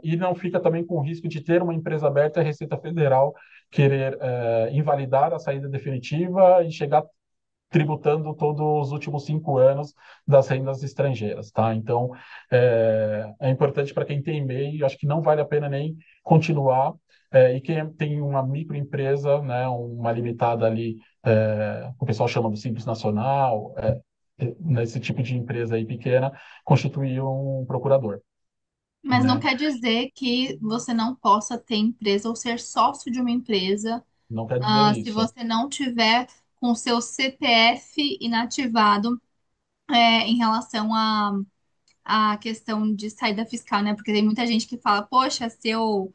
e não fica também com o risco de ter uma empresa aberta e a Receita Federal querer invalidar a saída definitiva e chegar tributando todos os últimos 5 anos das rendas estrangeiras, tá? Então, é importante para quem tem MEI, acho que não vale a pena nem continuar, e quem tem uma microempresa, né, uma limitada ali, o pessoal chama do Simples Nacional, nesse tipo de empresa aí pequena, constituir um procurador, Mas não né? quer dizer que você não possa ter empresa ou ser sócio de uma empresa, Não quer dizer se isso. você não tiver com seu CPF inativado, em relação à questão de saída fiscal, né? Porque tem muita gente que fala, poxa, se eu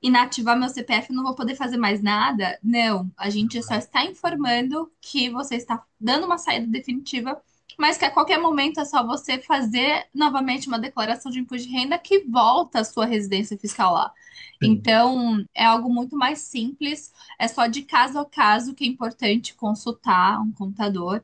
inativar meu CPF, eu não vou poder fazer mais nada. Não, a gente só está informando que você está dando uma saída definitiva, mas que a qualquer momento é só você fazer novamente uma declaração de imposto de renda que volta a sua residência fiscal lá. Sim. Então, é algo muito mais simples, é só de caso a caso que é importante consultar um contador.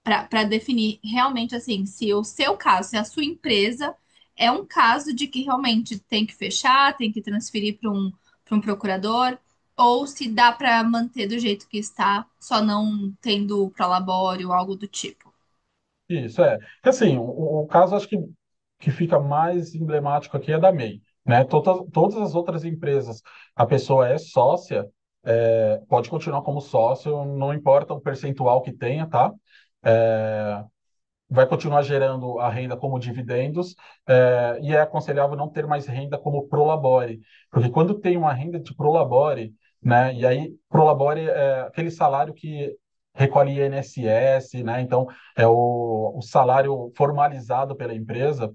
Para definir realmente assim, se o seu caso, se a sua empresa é um caso de que realmente tem que fechar, tem que transferir para um procurador, ou se dá para manter do jeito que está, só não tendo prolabore ou algo do tipo. Isso é. Que, assim, o caso acho que fica mais emblemático aqui é da MEI, né? Todas as outras empresas, a pessoa é sócia, pode continuar como sócio, não importa o percentual que tenha, tá? É, vai continuar gerando a renda como dividendos, e é aconselhável não ter mais renda como prolabore, porque quando tem uma renda de prolabore, né, e aí prolabore é aquele salário que recolhe INSS, né, então é o salário formalizado pela empresa,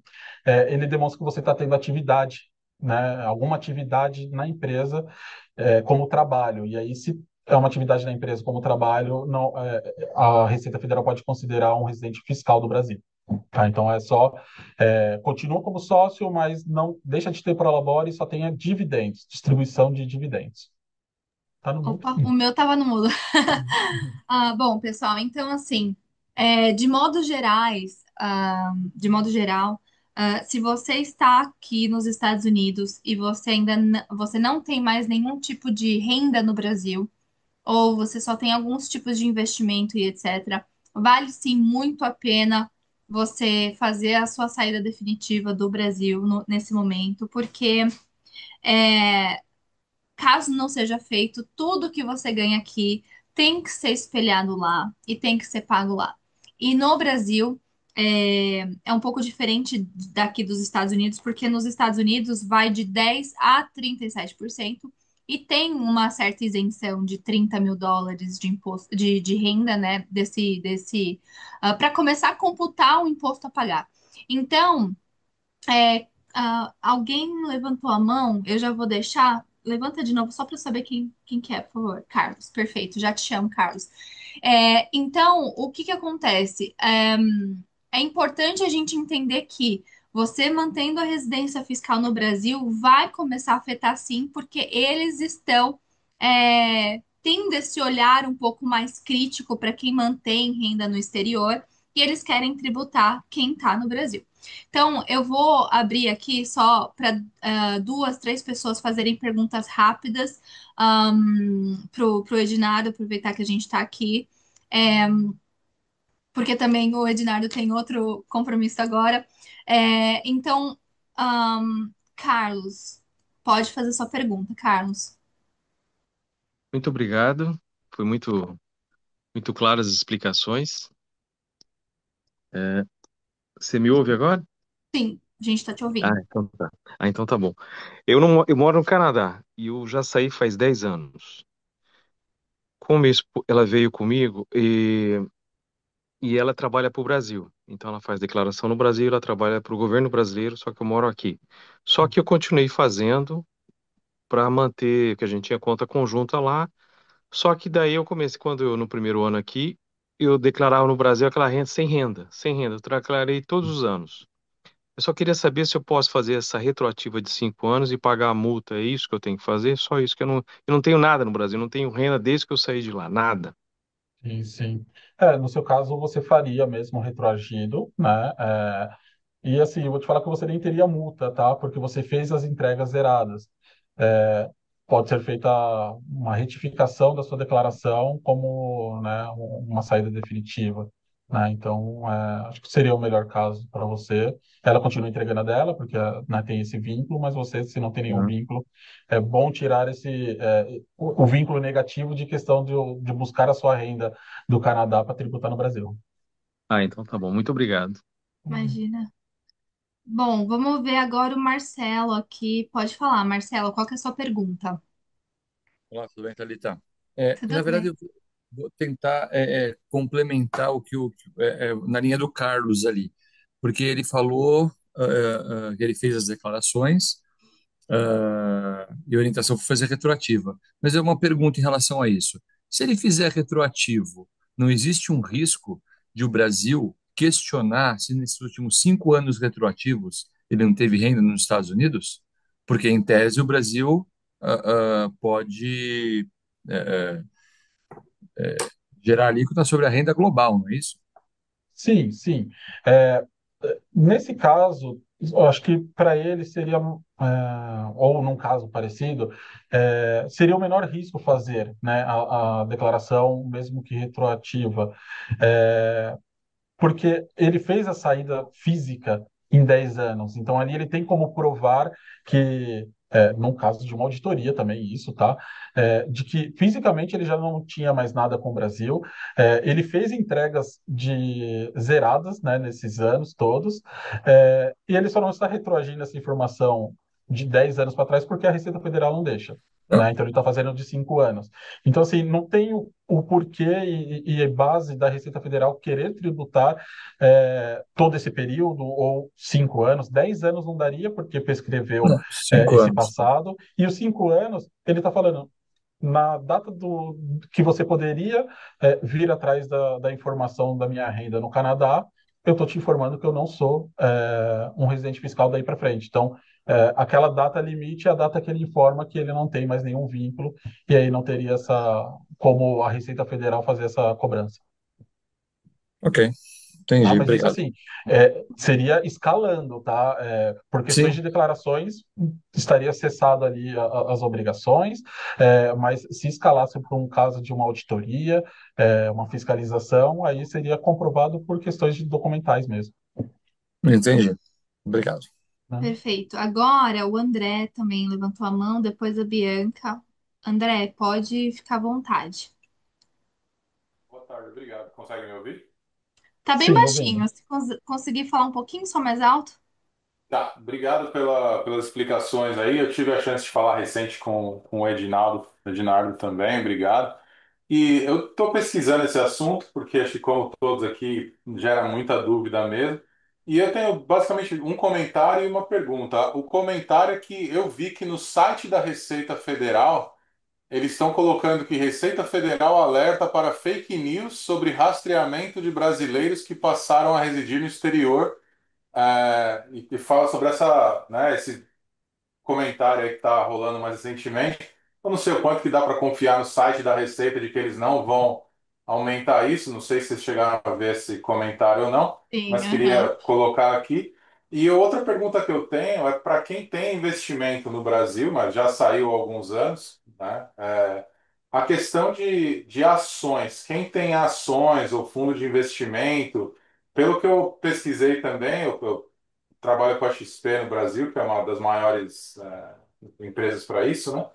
ele demonstra que você está tendo atividade, né, alguma atividade na empresa, como trabalho, e aí se é uma atividade da empresa como trabalho, não, a Receita Federal pode considerar um residente fiscal do Brasil. Tá? Então é só continua como sócio, mas não deixa de ter prolabore e só tenha dividendos, distribuição de dividendos. Tá no mudo? Opa, o meu tava no mudo. Bom, pessoal, então assim, de modo geral, se você está aqui nos Estados Unidos e você não tem mais nenhum tipo de renda no Brasil, ou você só tem alguns tipos de investimento e etc., vale sim muito a pena você fazer a sua saída definitiva do Brasil nesse momento, porque é, caso não seja feito, tudo que você ganha aqui tem que ser espelhado lá e tem que ser pago lá. E no Brasil é um pouco diferente daqui dos Estados Unidos, porque nos Estados Unidos vai de 10 a 37% e tem uma certa isenção de US$ 30.000 de imposto de renda, né? Para começar a computar o imposto a pagar. Então, alguém levantou a mão, eu já vou deixar. Levanta de novo, só para eu saber quem que é, por favor. Carlos, perfeito, já te chamo, Carlos. Então, o que que acontece? É importante a gente entender que você mantendo a residência fiscal no Brasil vai começar a afetar sim, porque eles estão tendo esse olhar um pouco mais crítico para quem mantém renda no exterior e eles querem tributar quem está no Brasil. Então, eu vou abrir aqui só para duas, três pessoas fazerem perguntas rápidas pro Ednardo, aproveitar que a gente está aqui. É, porque também o Ednardo tem outro compromisso agora. Então, Carlos, pode fazer sua pergunta, Carlos. Muito obrigado. Foi muito claras as explicações. É, Você me ouve agora? Sim, a gente está te Ah, ouvindo. então tá. Então tá bom. Eu não, eu moro no Canadá e eu já saí faz 10 anos. Ela veio comigo e ela trabalha para o Brasil. Então ela faz declaração no Brasil, ela trabalha para o governo brasileiro, só que eu moro aqui. Só que eu continuei fazendo para manter, que a gente tinha conta conjunta lá. Só que daí eu comecei, quando eu, no primeiro ano aqui, eu declarava no Brasil aquela renda sem renda, sem renda. Eu declarei todos os anos. Eu só queria saber se eu posso fazer essa retroativa de 5 anos e pagar a multa. É isso que eu tenho que fazer? Só isso que eu não tenho nada no Brasil, não tenho renda desde que eu saí de lá, nada. Sim, sim. No seu caso, você faria mesmo retroagido, né? E assim, eu vou te falar que você nem teria multa, tá? Porque você fez as entregas zeradas. É, pode ser feita uma retificação da sua declaração como, né, uma saída definitiva, né? Então, acho que seria o melhor caso para você. Ela continua entregando a dela, porque, né, tem esse vínculo, mas você, se não tem nenhum Uhum. vínculo, é bom tirar o vínculo negativo de questão de buscar a sua renda do Canadá para tributar no Brasil. Ah, então tá bom. Muito obrigado. Imagina. Bom, vamos ver agora o Marcelo aqui. Pode falar, Marcelo, qual que é a sua pergunta? Olá, tudo bem, Thalita? Na Tudo verdade, bem. eu vou tentar complementar na linha do Carlos ali, porque ele falou que ele fez as declarações e a orientação foi fazer retroativa. Mas é uma pergunta em relação a isso. Se ele fizer retroativo, não existe um risco de o Brasil questionar se nesses últimos 5 anos retroativos ele não teve renda nos Estados Unidos? Porque, em tese, o Brasil pode eh, gerar alíquota sobre a renda global, não é isso? Sim, sim. É, Nesse caso, eu acho que para ele seria, ou num caso parecido, seria o menor risco fazer, né, a declaração, mesmo que retroativa. É, Porque ele fez a saída física em 10 anos. Então, ali ele tem como provar que, num caso de uma auditoria também, isso, tá? De que fisicamente ele já não tinha mais nada com o Brasil. Ele fez entregas de zeradas, né, nesses anos todos, e ele só não está retroagindo essa informação de 10 anos para trás porque a Receita Federal não deixa. Ah, Né? Então, ele está fazendo de 5 anos. Então, assim, não tem o porquê e base da Receita Federal querer tributar todo esse período, ou 5 anos, 10 anos não daria, porque prescreveu não, 5 esse anos. passado, e os 5 anos, ele está falando na data que você poderia vir atrás da informação da minha renda no Canadá, eu estou te informando que eu não sou um residente fiscal daí para frente. Então, aquela data limite é a data que ele informa que ele não tem mais nenhum vínculo, e aí não teria como a Receita Federal fazer essa cobrança. Ok, Ah, entendi, mas isso obrigado. assim, seria escalando, tá? Por questões Sim, de declarações, estaria cessado ali as obrigações, mas se escalasse para um caso de uma auditoria, uma fiscalização, aí seria comprovado por questões de documentais mesmo, entendi, obrigado. né? Perfeito. Agora o André também levantou a mão, depois a Bianca. André, pode ficar à vontade. Boa tarde, obrigado. Consegue me ouvir? Tá bem Sim, ouvindo. baixinho. Se conseguir falar um pouquinho só mais alto? Tá, obrigado pelas explicações aí. Eu tive a chance de falar recente com o Ednardo também, obrigado. E eu estou pesquisando esse assunto, porque acho que, como todos aqui, gera muita dúvida mesmo. E eu tenho basicamente um comentário e uma pergunta. O comentário é que eu vi que no site da Receita Federal, eles estão colocando que Receita Federal alerta para fake news sobre rastreamento de brasileiros que passaram a residir no exterior. E fala sobre esse comentário aí que está rolando mais recentemente. Eu não sei o quanto que dá para confiar no site da Receita de que eles não vão aumentar isso. Não sei se vocês chegaram a ver esse comentário ou não, Sim, mas queria aham. colocar aqui. E outra pergunta que eu tenho é para quem tem investimento no Brasil, mas já saiu há alguns anos, né? A questão de ações. Quem tem ações ou fundo de investimento, pelo que eu pesquisei também, eu trabalho com a XP no Brasil, que é uma das maiores empresas para isso, né?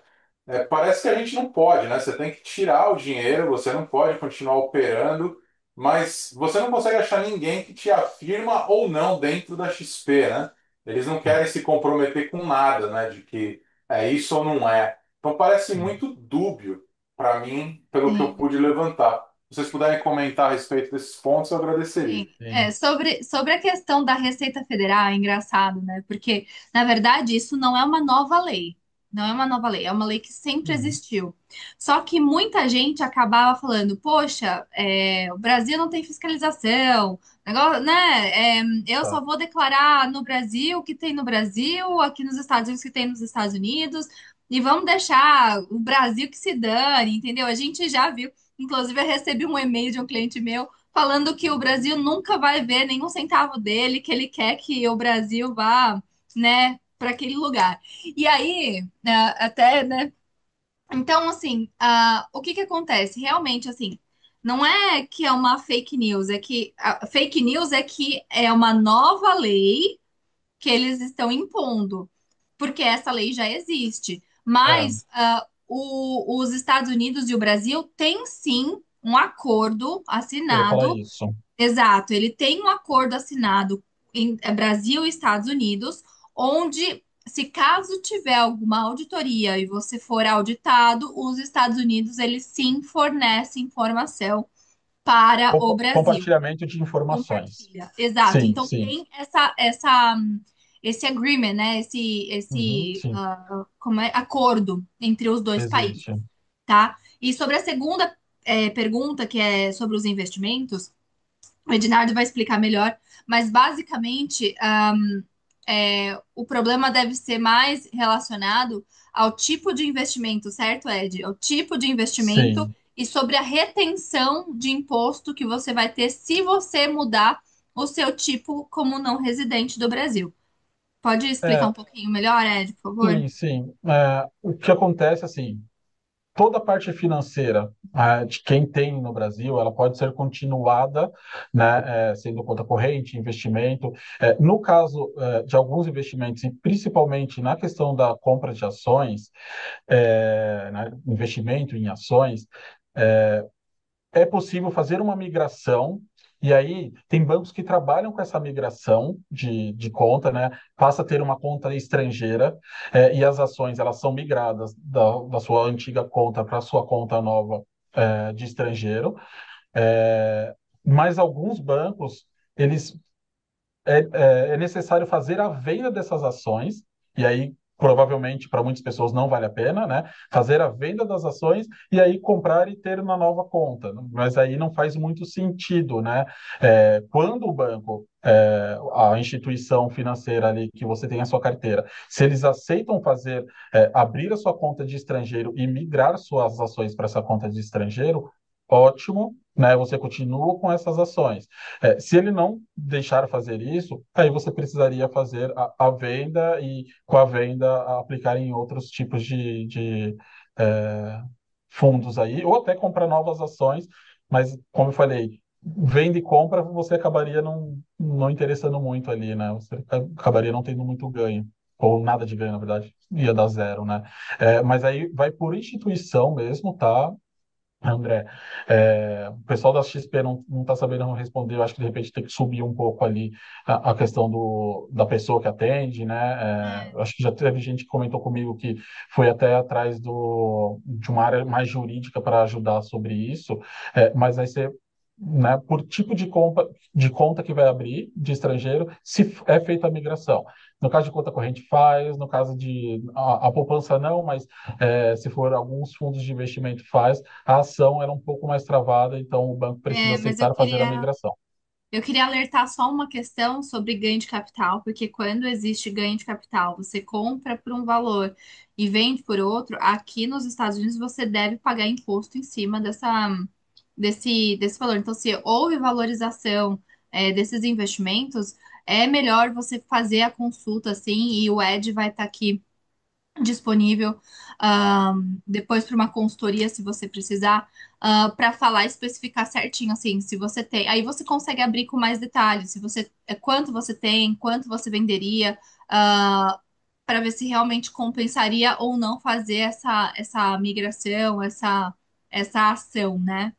Parece que a gente não pode, né? Você tem que tirar o dinheiro, você não pode continuar operando, mas você não consegue achar ninguém que te afirma ou não dentro da XP, né? Eles não querem se comprometer com nada, né? De que é isso ou não é. Então parece muito dúbio para mim, pelo que eu Sim. pude levantar. Se vocês puderem comentar a respeito desses pontos, eu agradeceria. Sim, Sim. sobre a questão da Receita Federal, é engraçado, né? Porque, na verdade, isso não é uma nova lei. Não é uma nova lei, é uma lei que sempre Uhum. existiu. Só que muita gente acabava falando, poxa, o Brasil não tem fiscalização, negócio, né? Eu Tá. só vou declarar no Brasil o que tem no Brasil, aqui nos Estados Unidos o que tem nos Estados Unidos, e vamos deixar o Brasil que se dane, entendeu? A gente já viu, inclusive eu recebi um e-mail de um cliente meu falando que o Brasil nunca vai ver nenhum centavo dele, que ele quer que o Brasil vá, né, para aquele lugar. E aí, até, né? Então, assim, o que que acontece? Realmente, assim, não é que é uma fake news, é que a fake news é que é uma nova lei que eles estão impondo, porque essa lei já existe. É, Mas os Estados Unidos e o Brasil têm sim um acordo eu ia falar assinado. isso. Exato, ele tem um acordo assinado em Brasil e Estados Unidos, onde, se caso tiver alguma auditoria e você for auditado, os Estados Unidos eles sim fornecem informação para o Brasil. Compartilhamento de informações. Compartilha. Exato. Sim, Então sim. tem esse agreement, né? Uhum, sim, Como é? Acordo entre os dois países, existe. tá? E sobre a segunda pergunta, que é sobre os investimentos. O Ednardo vai explicar melhor, mas basicamente o problema deve ser mais relacionado ao tipo de investimento, certo, Ed? Ao tipo de investimento Sim. e sobre a retenção de imposto que você vai ter se você mudar o seu tipo como não residente do Brasil. Pode explicar É, um pouquinho melhor, Ed, por favor? sim, sim. O que acontece, assim, toda a parte financeira de quem tem no Brasil, ela pode ser continuada, né, sendo conta corrente, investimento. No caso de alguns investimentos, e principalmente na questão da compra de ações, né, investimento em ações, é possível fazer uma migração. E aí, tem bancos que trabalham com essa migração de conta, né? Passa a ter uma conta estrangeira, e as ações elas são migradas da sua antiga conta para a sua conta nova, de estrangeiro. É, mas alguns bancos, eles é necessário fazer a venda dessas ações, e aí provavelmente para muitas pessoas não vale a pena, né? Fazer a venda das ações e aí comprar e ter uma nova conta. Mas aí não faz muito sentido, né? Quando o banco, a instituição financeira ali que você tem a sua carteira, se eles aceitam fazer, abrir a sua conta de estrangeiro e migrar suas ações para essa conta de estrangeiro, ótimo, né? Você continua com essas ações. Se ele não deixar fazer isso, aí você precisaria fazer a venda e, com a venda, aplicar em outros tipos de é, fundos aí, ou até comprar novas ações, mas, como eu falei, venda e compra, você acabaria não interessando muito ali, né? Você acabaria não tendo muito ganho, ou nada de ganho, na verdade, ia dar zero, né? Mas aí vai por instituição mesmo, tá? André, o pessoal da XP não está sabendo responder. Eu acho que de repente tem que subir um pouco ali a questão da pessoa que atende, né? É, Eu acho que já teve gente que comentou comigo que foi até atrás de uma área mais jurídica para ajudar sobre isso, mas aí você, né, por tipo de conta que vai abrir de estrangeiro, se é feita a migração. No caso de conta corrente faz, no caso de a poupança não, mas se for alguns fundos de investimento faz, a ação era um pouco mais travada, então o banco precisa mas eu aceitar fazer a queria migração. Eu queria alertar só uma questão sobre ganho de capital, porque quando existe ganho de capital, você compra por um valor e vende por outro, aqui nos Estados Unidos você deve pagar imposto em cima desse valor. Então, se houve valorização, desses investimentos, é melhor você fazer a consulta assim, e o Ed vai estar aqui disponível, depois para uma consultoria, se você precisar, para falar e especificar certinho, assim, se você tem. Aí você consegue abrir com mais detalhes, se você quanto você tem, quanto você venderia, para ver se realmente compensaria ou não fazer essa migração, essa ação, né?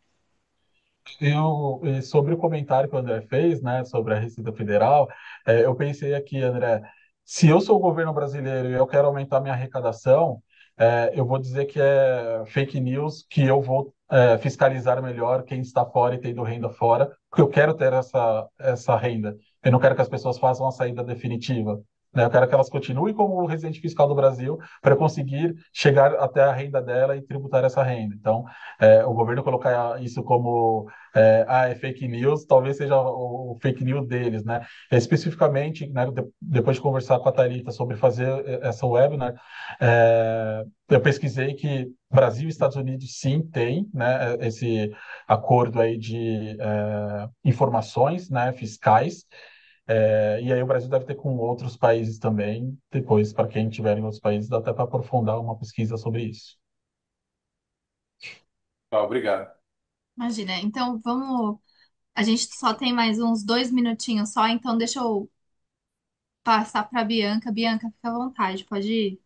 E sobre o comentário que o André fez, né, sobre a Receita Federal, eu pensei aqui, André, se eu sou o governo brasileiro e eu quero aumentar minha arrecadação, eu vou dizer que é fake news, que eu vou fiscalizar melhor quem está fora e tendo renda fora, porque eu quero ter essa renda. Eu não quero que as pessoas façam a saída definitiva. Né? Eu quero que elas continuem como residente fiscal do Brasil para eu conseguir chegar até a renda dela e tributar essa renda. Então, o governo colocar isso como é fake news, talvez seja o fake news deles, né? Especificamente, né, depois de conversar com a Thalita sobre fazer essa webinar, eu pesquisei que Brasil e Estados Unidos sim tem, né, esse acordo aí de informações, né, fiscais, e aí o Brasil deve ter com outros países também. Depois, para quem tiver em outros países, dá até para aprofundar uma pesquisa sobre isso. Tá, obrigado. Imagina. Então, vamos. A gente só tem mais uns 2 minutinhos só, então deixa eu passar para Bianca. Bianca, fica à vontade, pode ir.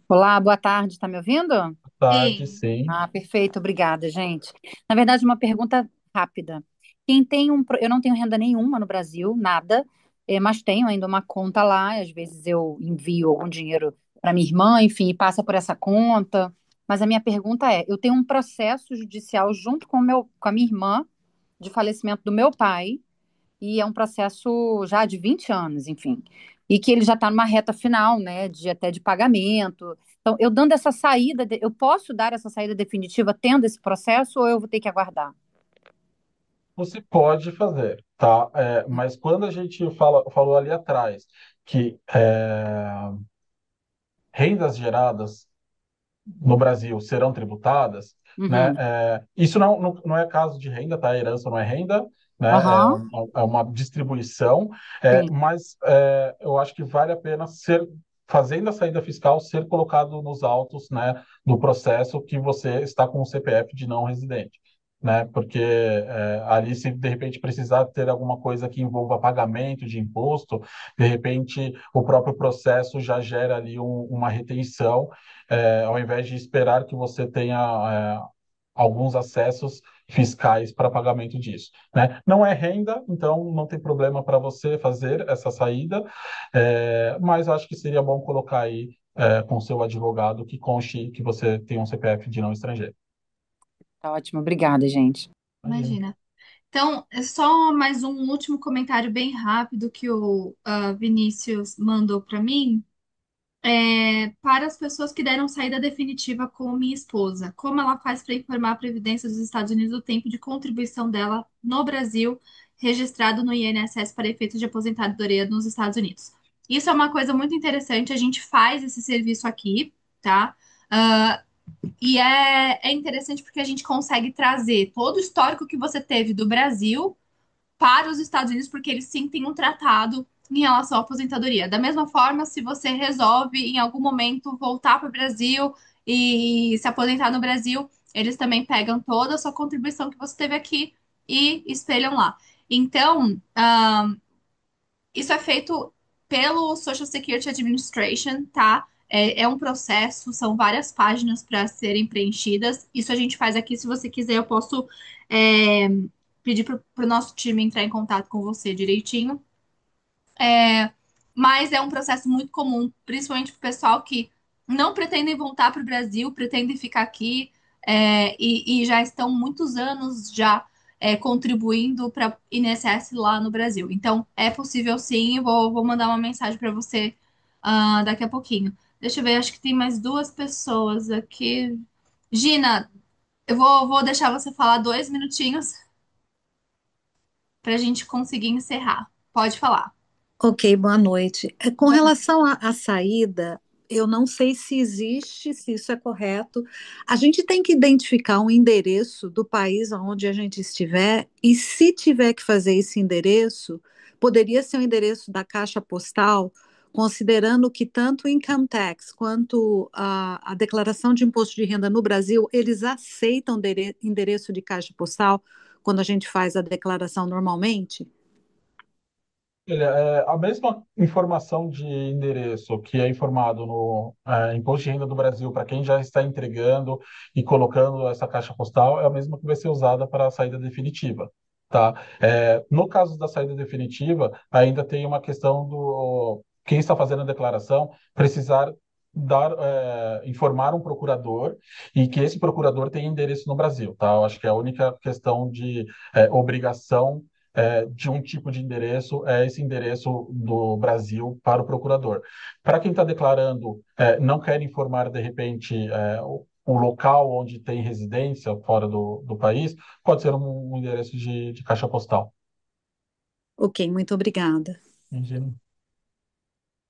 Olá, boa tarde, está me ouvindo? Tarde, Sim. sim. Ah, perfeito, obrigada, gente. Na verdade, uma pergunta rápida. Eu não tenho renda nenhuma no Brasil, nada, mas tenho ainda uma conta lá, às vezes eu envio algum dinheiro para minha irmã, enfim, e passa por essa conta. Mas a minha pergunta é, eu tenho um processo judicial junto com a minha irmã de falecimento do meu pai, e é um processo já de 20 anos, enfim, e que ele já está numa reta final, né, de até de pagamento. Então, eu dando essa saída, eu posso dar essa saída definitiva tendo esse processo ou eu vou ter que aguardar? Você pode fazer, tá? Mas quando a gente falou ali atrás que rendas geradas no Brasil serão tributadas, né? Uhum. Isso não é caso de renda, tá? A herança não é renda, né? Aham, É uma distribuição, sim. mas eu acho que vale a pena fazendo a saída fiscal, ser colocado nos autos, né, do processo que você está com o CPF de não residente. Né? Porque ali, se de repente precisar ter alguma coisa que envolva pagamento de imposto, de repente o próprio processo já gera ali uma retenção, ao invés de esperar que você tenha alguns acessos fiscais para pagamento disso, né? Não é renda, então não tem problema para você fazer essa saída, mas eu acho que seria bom colocar aí com o seu advogado que conste que você tem um CPF de não estrangeiro. Tá ótimo, obrigada, gente. Imagina. Imagina. Então, é só mais um último comentário bem rápido que o Vinícius mandou para mim. Para as pessoas que deram saída definitiva com minha esposa, como ela faz para informar a Previdência dos Estados Unidos o tempo de contribuição dela no Brasil, registrado no INSS para efeitos de aposentadoria nos Estados Unidos? Isso é uma coisa muito interessante, a gente faz esse serviço aqui, tá? Ah, e é interessante porque a gente consegue trazer todo o histórico que você teve do Brasil para os Estados Unidos, porque eles sim têm um tratado em relação à aposentadoria. Da mesma forma, se você resolve em algum momento voltar para o Brasil e se aposentar no Brasil, eles também pegam toda a sua contribuição que você teve aqui e espelham lá. Então, isso é feito pelo Social Security Administration, tá? É um processo, são várias páginas para serem preenchidas. Isso a gente faz aqui. Se você quiser, eu posso é, pedir para o nosso time entrar em contato com você direitinho. Mas é um processo muito comum, principalmente para o pessoal que não pretendem voltar para o Brasil, pretendem ficar aqui e já estão muitos anos já contribuindo para INSS lá no Brasil. Então, é possível sim, vou mandar uma mensagem para você daqui a pouquinho. Deixa eu ver, acho que tem mais duas pessoas aqui. Gina, vou deixar você falar 2 minutinhos para a gente conseguir encerrar. Pode falar. Ok, boa noite. Com relação à saída, eu não sei se existe, se isso é correto. A gente tem que identificar um endereço do país onde a gente estiver, e se tiver que fazer esse endereço, poderia ser o endereço da caixa postal, considerando que tanto o income tax quanto a declaração de imposto de renda no Brasil, eles aceitam endereço de caixa postal quando a gente faz a declaração normalmente? A mesma informação de endereço que é informado no Imposto de Renda do Brasil para quem já está entregando e colocando essa caixa postal é a mesma que vai ser usada para a saída definitiva, tá? No caso da saída definitiva, ainda tem uma questão do quem está fazendo a declaração precisar informar um procurador e que esse procurador tenha endereço no Brasil, tá? Eu acho que é a única questão de obrigação de um tipo de endereço é esse endereço do Brasil para o procurador. Para quem está declarando, não quer informar, de repente, o local onde tem residência fora do país, pode ser um endereço de caixa postal. Ok, muito obrigada. Imagina.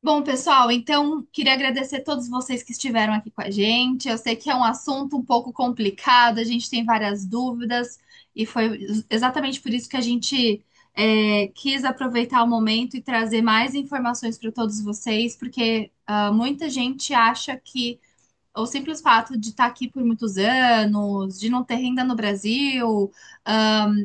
Bom, pessoal, então queria agradecer a todos vocês que estiveram aqui com a gente. Eu sei que é um assunto um pouco complicado, a gente tem várias dúvidas, e foi exatamente por isso que a gente quis aproveitar o momento e trazer mais informações para todos vocês, porque muita gente acha que o simples fato de estar aqui por muitos anos, de não ter renda no Brasil,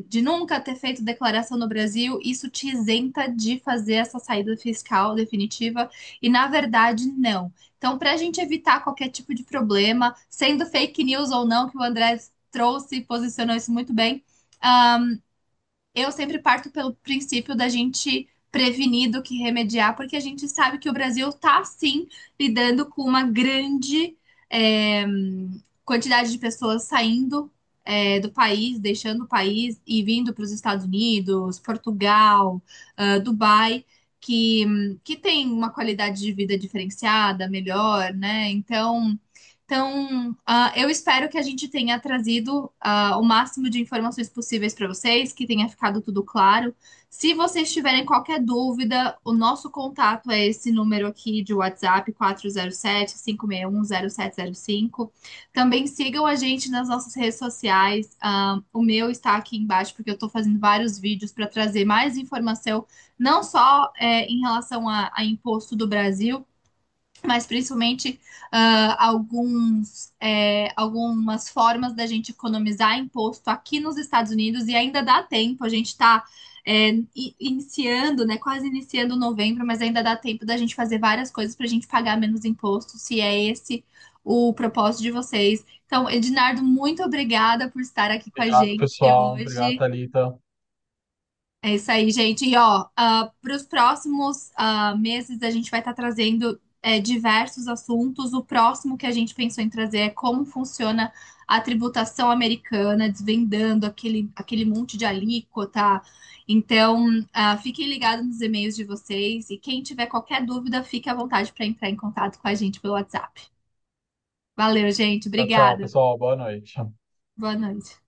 de nunca ter feito declaração no Brasil, isso te isenta de fazer essa saída fiscal definitiva, e na verdade não. Então, para a gente evitar qualquer tipo de problema, sendo fake news ou não, que o André trouxe e posicionou isso muito bem, eu sempre parto pelo princípio da gente prevenir do que remediar, porque a gente sabe que o Brasil está, sim, lidando com uma grande é, quantidade de pessoas saindo do país, deixando o país e vindo para os Estados Unidos, Portugal, Dubai, que tem uma qualidade de vida diferenciada, melhor, né? Então, eu espero que a gente tenha trazido o máximo de informações possíveis para vocês, que tenha ficado tudo claro. Se vocês tiverem qualquer dúvida, o nosso contato é esse número aqui de WhatsApp, 407-561-0705. Também sigam a gente nas nossas redes sociais. O meu está aqui embaixo, porque eu estou fazendo vários vídeos para trazer mais informação, não só em relação a imposto do Brasil, mas principalmente algumas formas da gente economizar imposto aqui nos Estados Unidos, e ainda dá tempo, a gente está iniciando, né, quase iniciando novembro, mas ainda dá tempo da gente fazer várias coisas para a gente pagar menos imposto, se é esse o propósito de vocês. Então, Ednardo, muito obrigada por estar aqui com a Obrigado, gente pessoal. Obrigado, hoje. Thalita. É isso aí, gente. E ó, para os próximos meses a gente vai estar trazendo diversos assuntos. O próximo que a gente pensou em trazer é como funciona a tributação americana, desvendando aquele monte de alíquota. Então, fiquem ligados nos e-mails de vocês e quem tiver qualquer dúvida, fique à vontade para entrar em contato com a gente pelo WhatsApp. Valeu, gente. Tchau, tchau, Obrigada. pessoal. Boa noite. Boa noite.